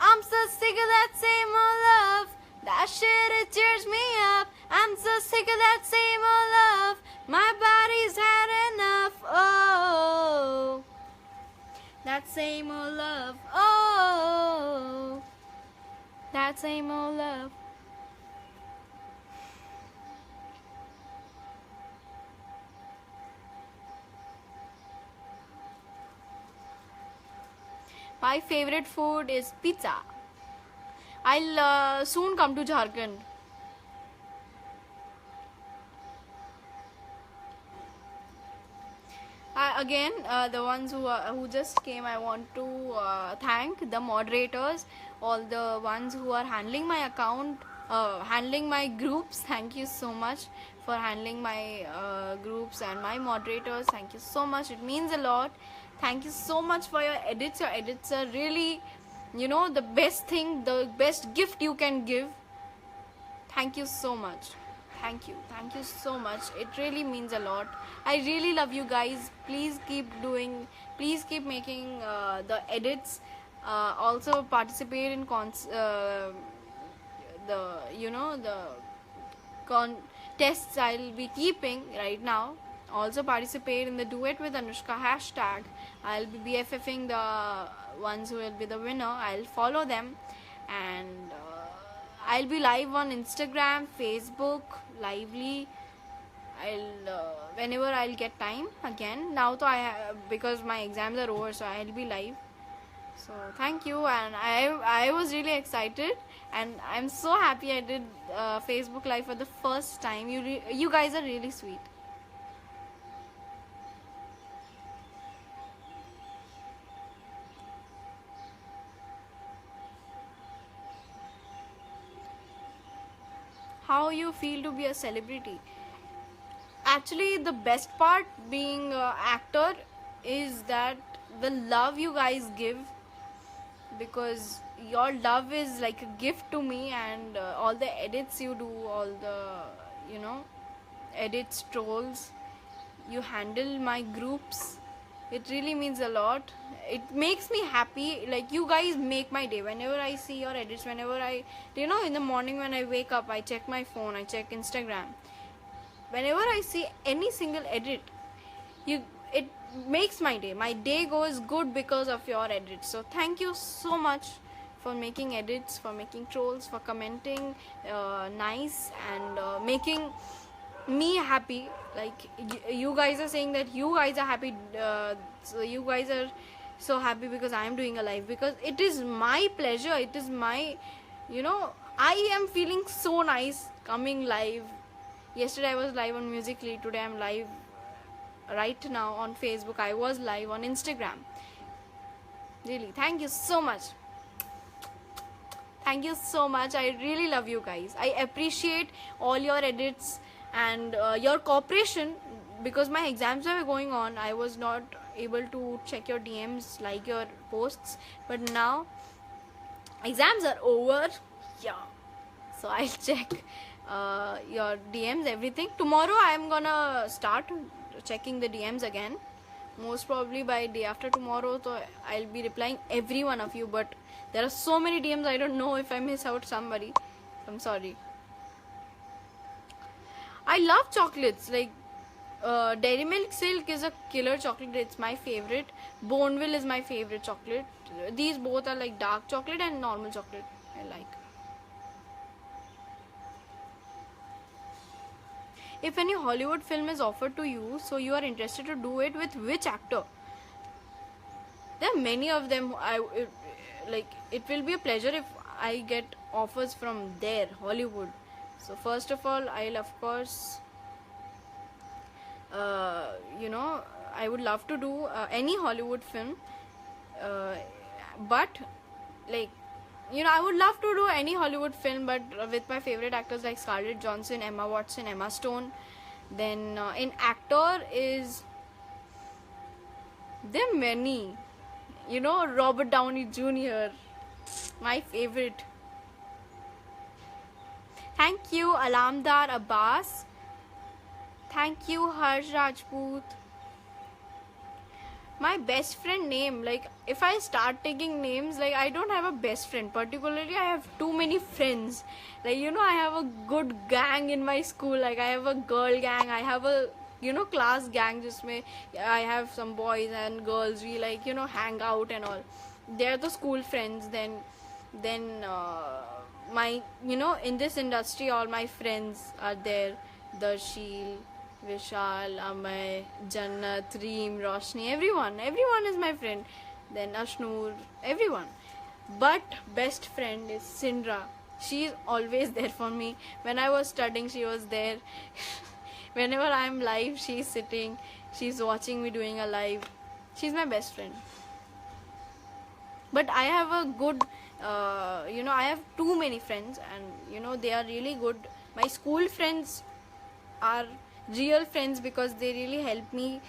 I'm so sick of that same old love. That shit, it tears me up. I'm so sick of that same old love. My body's had enough. Oh, that same old love. Oh, that same old love. My favorite food is pizza. I'll soon come to Jharkhand. again, the ones who just came, I want to thank the moderators, all the ones who are handling my account, handling my groups. Thank you so much for handling my groups and my moderators. Thank you so much. It means a lot. Thank you so much for your edits. Your edits are really, the best thing, the best gift you can give. Thank you so much. Thank you so much. It really means a lot. I really love you guys. Please keep making the edits. Also participate in the contests I'll be keeping right now. Also participate in the duet with Anushka hashtag. I'll be BFFing the ones who will be the winner. I'll follow them, and I'll be live on Instagram, Facebook, Lively. Whenever I'll get time again. Now, because my exams are over, so I'll be live. So thank you, and I was really excited, and I'm so happy I did Facebook Live for the first time. You guys are really sweet. How you feel to be a celebrity? Actually, the best part being an actor is that the love you guys give, because your love is like a gift to me, and all the edits you do, all the edits, trolls, you handle my groups, it really means a lot. It makes me happy. Like, you guys make my day. Whenever I see your edits, whenever I in the morning when I wake up, I check my phone, I check Instagram, whenever I see any single edit, it makes my day. My day goes good because of your edits. So thank you so much for making edits, for making trolls, for commenting nice, and making me happy. Like, you guys are saying that you guys are happy, so you guys are so happy because I am doing a live, because it is my pleasure. It is my, I am feeling so nice coming live. Yesterday I was live on Musical.ly. Today I'm live right now on Facebook. I was live on Instagram. Really, thank you so much. Thank you so much. I really love you guys. I appreciate all your edits and your cooperation, because my exams were going on. I was not able to check your DMs, like your posts, but now exams are over. Yeah, so I'll check your DMs, everything. Tomorrow I am gonna start checking the DMs again, most probably by day after tomorrow. So I'll be replying every one of you, but there are so many DMs, I don't know if I miss out somebody. I'm sorry. I love chocolates. Like, Dairy Milk Silk is a killer chocolate. It's my favorite. Boneville is my favorite chocolate. These both are like dark chocolate and normal chocolate I like. If any Hollywood film is offered to you, so you are interested to do it with which actor? There are many of them. It will be a pleasure if I get offers from there, Hollywood. So first of all, I'll of course, I would love to do any Hollywood film, but I would love to do any Hollywood film, but with my favorite actors like Scarlett Johansson, Emma Watson, Emma Stone. Then in actor is, there are many, Robert Downey Jr., my favorite. Thank you, Alamdar Abbas. Thank you, Harsh Rajput. My best friend name, if I start taking names, I don't have a best friend. Particularly, I have too many friends. I have a good gang in my school. I have a girl gang. I have a, class gang. I have some boys and girls. We hang out and all. They're the school friends. Then my, in this industry, all my friends are there. Darshil, Vishal, Amay, Jannat, Reem, Roshni, everyone is my friend. Then Ashnoor, everyone. But best friend is Sindra. She is always there for me. When I was studying, she was there. Whenever I am live, she is sitting. She's watching me doing a live. She's my best friend. But I have a good, I have too many friends, and they are really good. My school friends are real friends because they really help me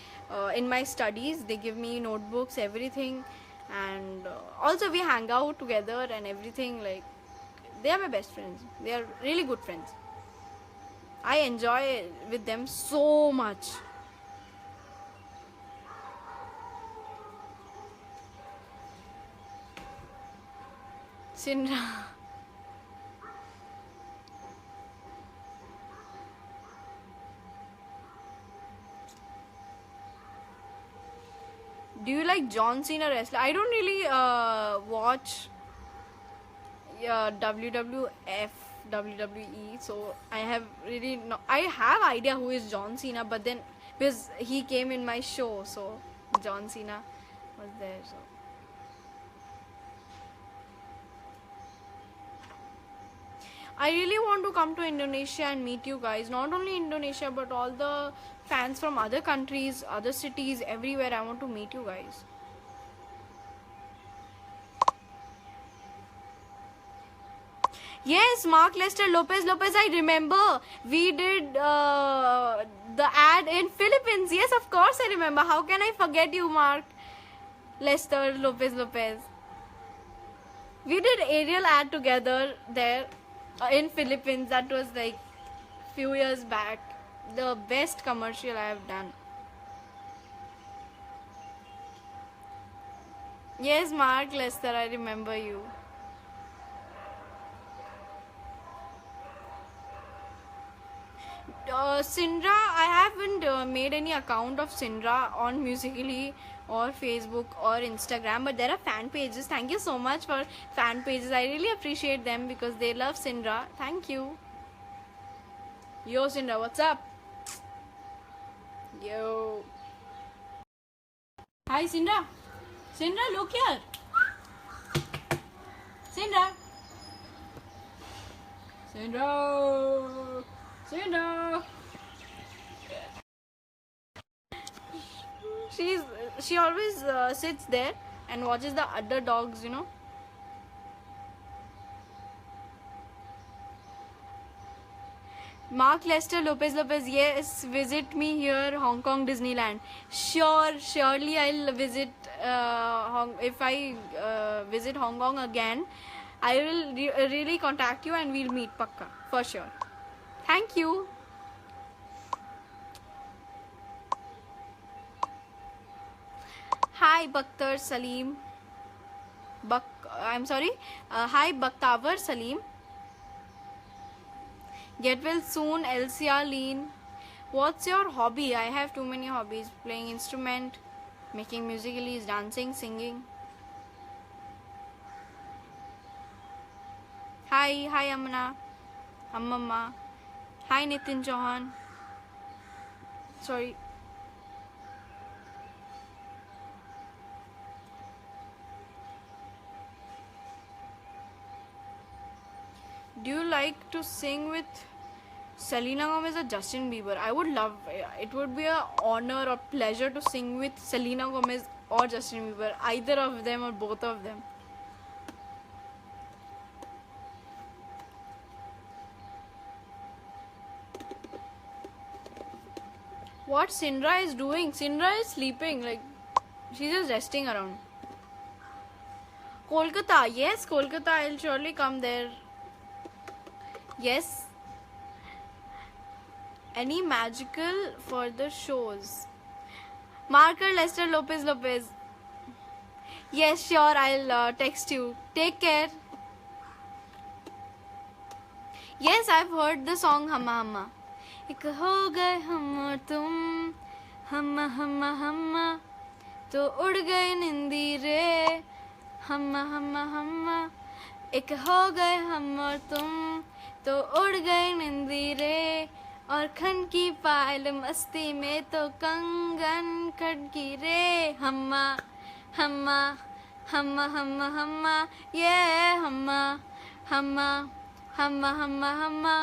in my studies. They give me notebooks, everything, and also we hang out together and everything. Like, they are my best friends. They are really good friends. I enjoy with them so much. Sindra. Do you like John Cena wrestler? I don't really watch WWF, WWE, so I have really no. I have idea who is John Cena, but then because he came in my show, so John Cena was there. So I really want to come to Indonesia and meet you guys. Not only Indonesia, but all the fans from other countries, other cities, everywhere. I want to meet you guys. Yes, Mark Lester Lopez. I remember we did the ad in Philippines. Yes, of course I remember. How can I forget you, Mark Lester Lopez? We did aerial ad together there in Philippines. That was like few years back. The best commercial I have done. Yes, Mark Lester, I remember you. Sindra, I haven't made any account of Sindra on Musically or Facebook or Instagram, but there are fan pages. Thank you so much for fan pages. I really appreciate them because they love Sindra. Thank you. Yo, Sindra, what's up? Yo. Hi, Sindra. Sindra, look here. Sindra. Sindra. She always sits there and watches the other dogs, Mark Lester Lopez, yes, visit me here, Hong Kong Disneyland. Surely I'll visit, if I visit Hong Kong again, I will really contact you and we'll meet Pakka, for sure. Thank you. Hi, Bakhtar Salim. Hi, Bakhtavar Salim. Get well soon, Elsia Lean. What's your hobby? I have too many hobbies. Playing instrument, making musicals, dancing, singing. Hi Amna. Ammamma. Hi Nitin Chauhan. Sorry. Do you like to sing with Selena Gomez or Justin Bieber? I would love it. Would be an honor or pleasure to sing with Selena Gomez or Justin Bieber, either of them or both of them. What Sindra is doing? Sindra is sleeping. Like, she's just resting around. Kolkata. Yes, Kolkata. I'll surely come there. Yes. Any magical further shows? Marker Lester Lopez. Yes, sure. I'll text you. Take care. Yes, I've heard the song Humma Humma. एक हो गए हम और तुम हम्मा हम्मा हम्मा तो उड़ गए निंदी रे हम्मा हम्मा हम्मा एक हो गए हम और तुम तो उड़ गए निंदी रे और खन की पायल मस्ती में तो कंगन खड़की रे हम्मा हम्मा हम्मा हम्मा हम्मा ये हम्मा हम्मा हम्मा हम्मा हम्मा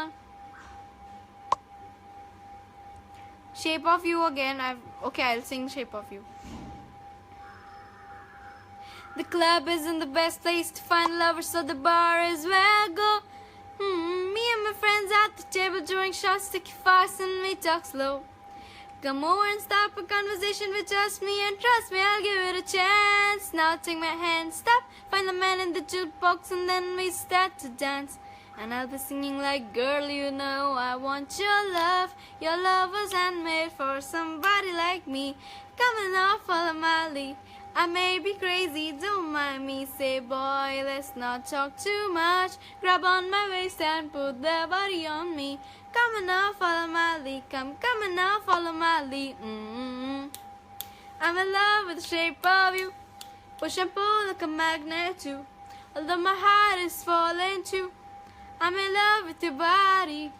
Shape of You again. Okay, I'll sing Shape of You. The club isn't the best place to find lovers, so the bar is where I go. Me and my friends at the table doing shots, take it fast and we talk slow. Come over and start a conversation with just me, and trust me, I'll give it a chance. Now take my hand, stop, find the man in the jukebox, and then we start to dance. And I'll be singing like, girl, you know I want your love. Your love was handmade for somebody like me. Coming off, follow my lead. I may be crazy, don't mind me. Say, boy, let's not talk too much. Grab on my waist and put their body on me. Come on now, follow my lead. Come on now, follow my lead. I'm in love with the shape of you. Push and pull like a magnet too. Although my heart is falling too. I'm in love with your body.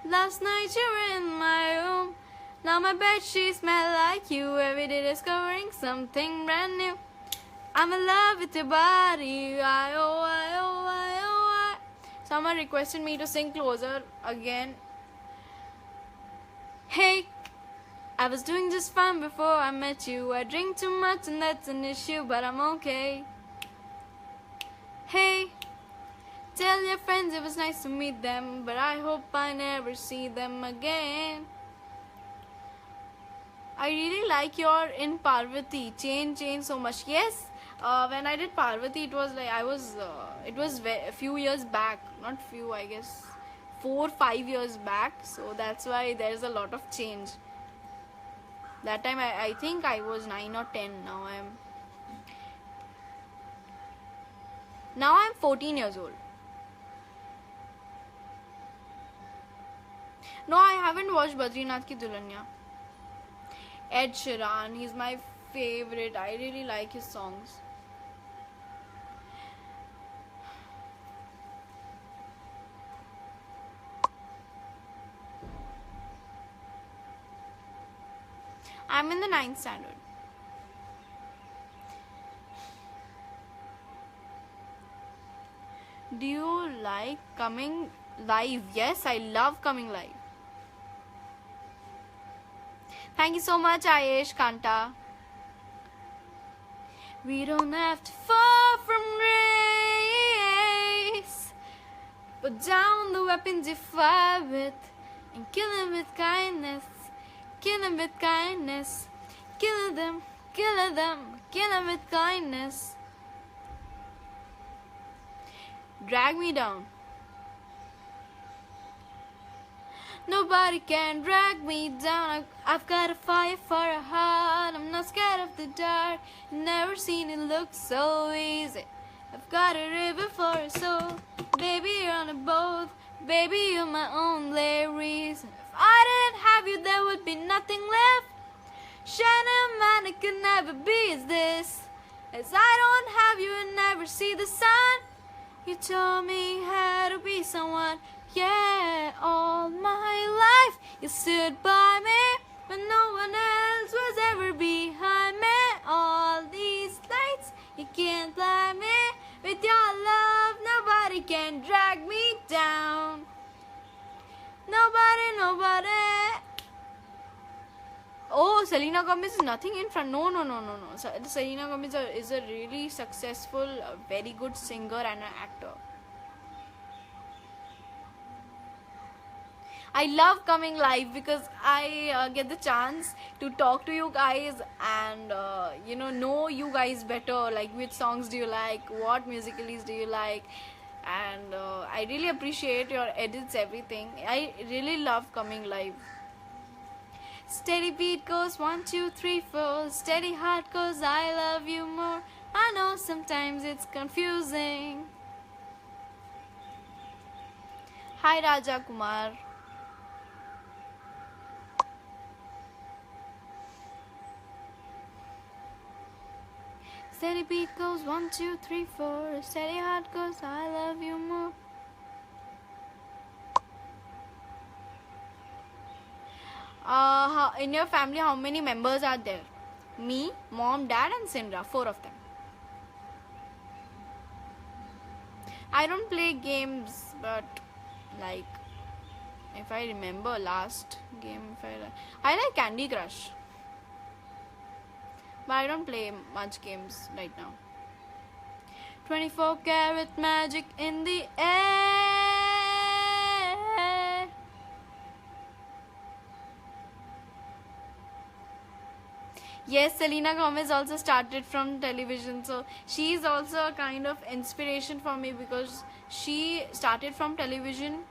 Last night you were in my room. Now my bedsheets smell like you. Every day discovering something brand new. I'm in love with your body. Someone requested me to sing Closer again. Hey, I was doing just fine before I met you. I drink too much and that's an issue, but I'm okay. Hey, tell your friends it was nice to meet them, but I hope I never see them again. I really like your in Parvati, change so much. Yes, when I did Parvati, it was like it was a few years back, not few, I guess 4-5 years back. So that's why there's a lot of change. That time I think I was 9 or 10. Now I'm 14 years old. No, I haven't watched Badrinath Ki Dulhania. Ed Sheeran, he's my favorite. I really like his songs. I'm in the 9th standard. Do you like coming live? Yes, I love coming live. Thank you so much, Ayesh Kanta. We don't have to fall from grace. Put down the weapons you fire with and kill them with kindness. Kill them with kindness. Kill them with kindness. Drag me down. Nobody can drag me down. I've got a fire for a heart. I'm not scared of the dark. Never seen it look so easy. I've got a river for a soul. Baby, you're on a boat. Baby, you're my only reason. If I didn't have you, there would be nothing left. Shining man, it could never be as this. As I don't have you and never see the sun. You told me how to be someone. Yeah, all my life you stood by me when no one else was ever behind me. All these nights you can't blind me. With your love, nobody can drag me down. Nobody. Oh, Selena Gomez is nothing in front. No. Selena Gomez is a really successful, very good singer and an actor. I love coming live because I get the chance to talk to you guys and know you guys better. Like, which songs do you like? What musicals do you like? And I really appreciate your edits, everything. I really love coming live. Steady beat goes 1, 2, 3, 4. Steady heart goes I love you more. I know sometimes it's confusing. Hi Raja Kumar. Steady beat goes 1, 2, 3, 4. Steady heart goes I love you more. In your family, how many members are there? Me, mom, dad and Sindra, 4 of them. I don't play games, but like If I remember last game, I like Candy Crush, but I don't play much games right now. 24 karat magic in the air. Yes, Selena Gomez also started from television, so she is also a kind of inspiration for me because she started from television.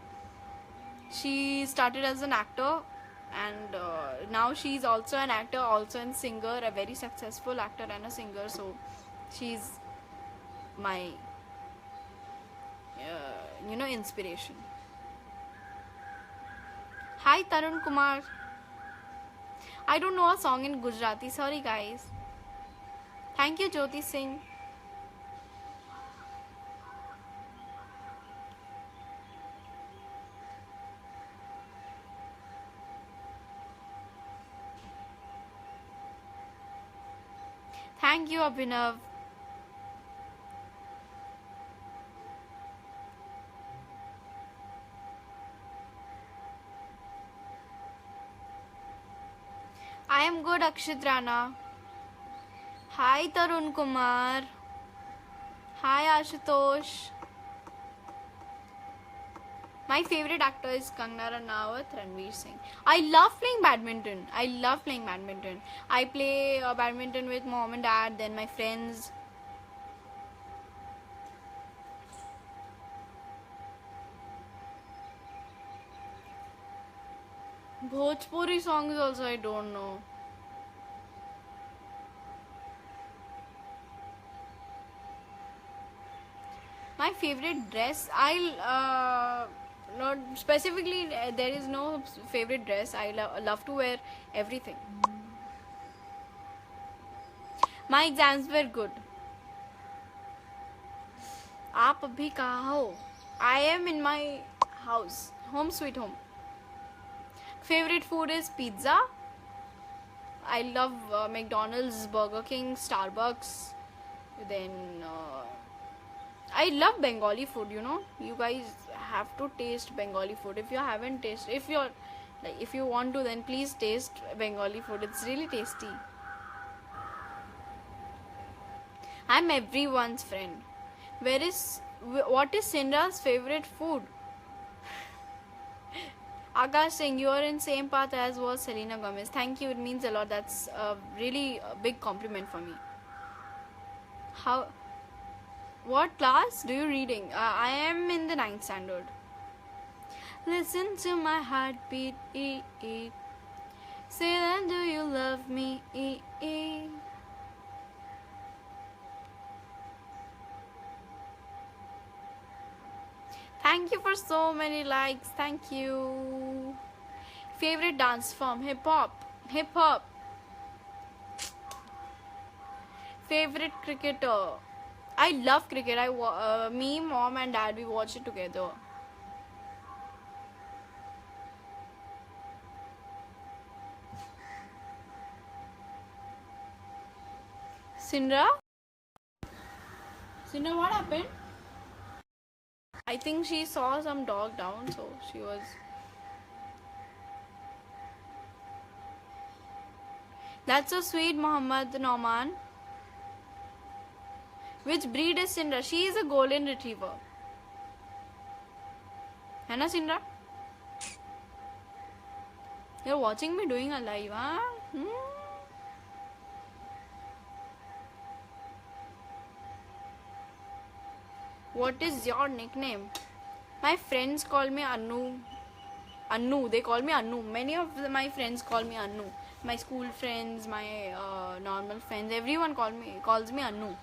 She started as an actor, and now she's also an actor, also a singer, a very successful actor and a singer. So she's my inspiration. Hi Tarun Kumar. I don't know a song in Gujarati, sorry guys. Thank you Jyoti Singh. Thank you Abhinav. I am good Akshit Rana. Hi Tarun Kumar. Hi Ashutosh. My favorite actor is Kangana Ranaut, Ranveer Singh. I love playing badminton. I play badminton with mom and dad, then my friends. Bhojpuri songs also I don't know. My favorite dress, not specifically, there is no favorite dress. I love to wear everything. My exams were good. आप अभी कहाँ हो? I am in my house, home sweet home. Favorite food is pizza. I love McDonald's, Burger King, Starbucks. Then I love Bengali food. You guys have to taste Bengali food. If you haven't tasted, if you want to, then please taste Bengali food. It's really tasty. I'm everyone's friend. What is Cinder's favorite food? Akash Singh, you are in same path as was Selena Gomez. Thank you. It means a lot. That's really a big compliment for me. What class do you reading? I am in the 9th standard. Listen to my heartbeat. Say then, do you love me? Thank you for so many likes. Thank you. Favorite dance form? Hip hop. Favorite cricketer? I love cricket. Me, mom and dad, we watch it together. Sindra, what happened? I think she saw some dog down, so she was... That's so sweet, Muhammad Nauman. Which breed is Sindra? She is a golden retriever. है ना Sindra? You're watching me doing a live, huh? What is your nickname? My friends call me Anu. They call me Anu. Many of my friends call me Anu. My school friends, my normal friends, everyone calls me Anu.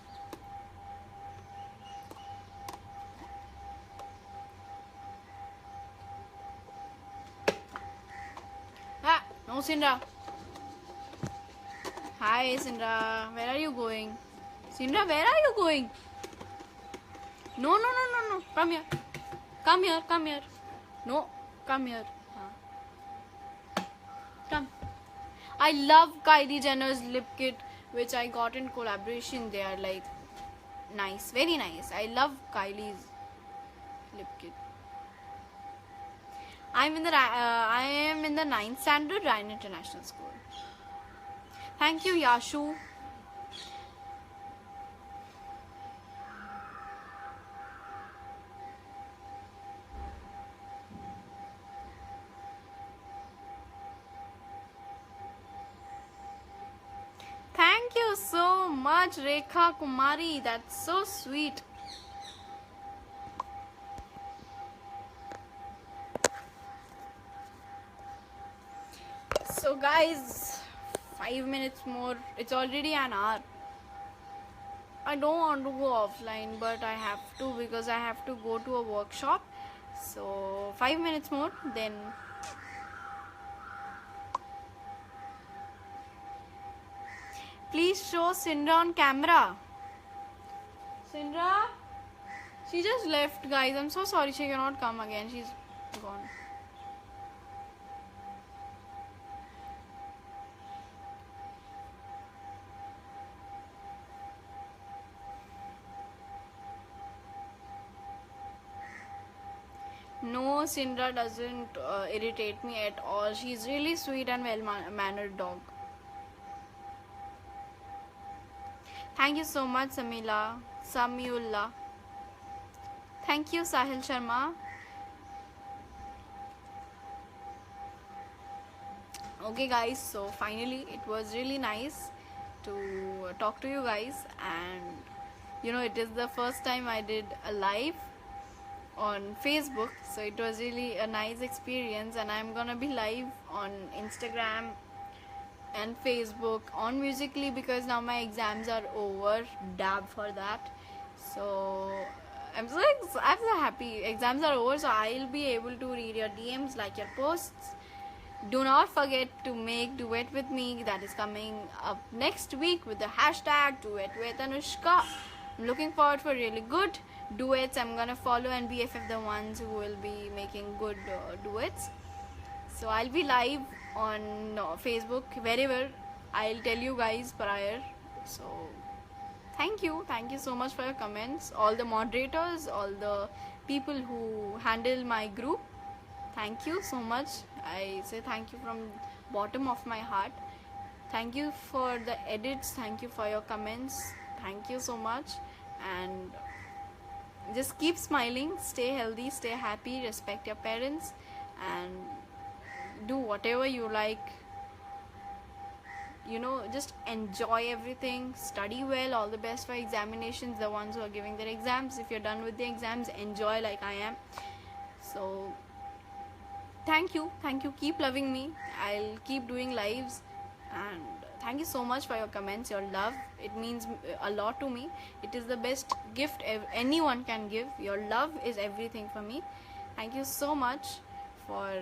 No Sindra. Hi Sindra, where are you going? Sindra, where are you going? No. Come here. No, come here. Come. I love Kylie Jenner's lip kit, which I got in collaboration. They are like nice, very nice. I love Kylie's lip kit. I am in the 9th standard, Ryan International School. Thank you, Yashu. Thank you so much, Rekha Kumari. That's so sweet. So guys, 5 minutes more. It's already an hour. I don't want to go offline, but I have to because I have to go to a workshop. So 5 minutes more, then please show Sindra on camera. Sindra, she just left, guys. I'm so sorry she cannot come again. She's gone. No, Sindra doesn't irritate me at all. She's really sweet and well-mannered dog. Thank you so much, Samiullah. Thank you, Sahil Sharma. Okay, guys, so finally it was really nice to talk to you guys, and you know, it is the first time I did a live on Facebook, so it was really a nice experience, and I'm gonna be live on Instagram and Facebook on Musically because now my exams are over. Dab for that. So I'm so happy. Exams are over, so I'll be able to read your DMs, like your posts. Do not forget to make Duet with Me. That is coming up next week with the hashtag Duet with Anushka. I'm looking forward for really good duets. I'm gonna follow and BFF the ones who will be making good duets. So I'll be live on Facebook, wherever. I'll tell you guys prior. So thank you so much for your comments, all the moderators, all the people who handle my group. Thank you so much. I say thank you from bottom of my heart. Thank you for the edits. Thank you for your comments. Thank you so much, and just keep smiling, stay healthy, stay happy, respect your parents, and do whatever you like. You know, just enjoy everything, study well, all the best for examinations, the ones who are giving their exams. If you're done with the exams, enjoy like I am. So thank you, keep loving me. I'll keep doing lives, and thank you so much for your comments, your love. It means a lot to me. It is the best gift anyone can give. Your love is everything for me. Thank you so much for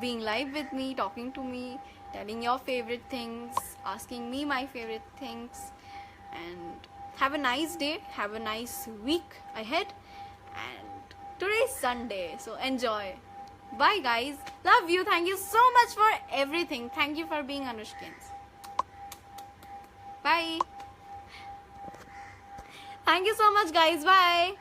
being live with me, talking to me, telling your favorite things, asking me my favorite things. And have a nice day, have a nice week ahead. And today's Sunday, so enjoy. Bye guys, love you. Thank you so much for everything. Thank you for being Anushkins. Bye. Thank you so much guys. Bye.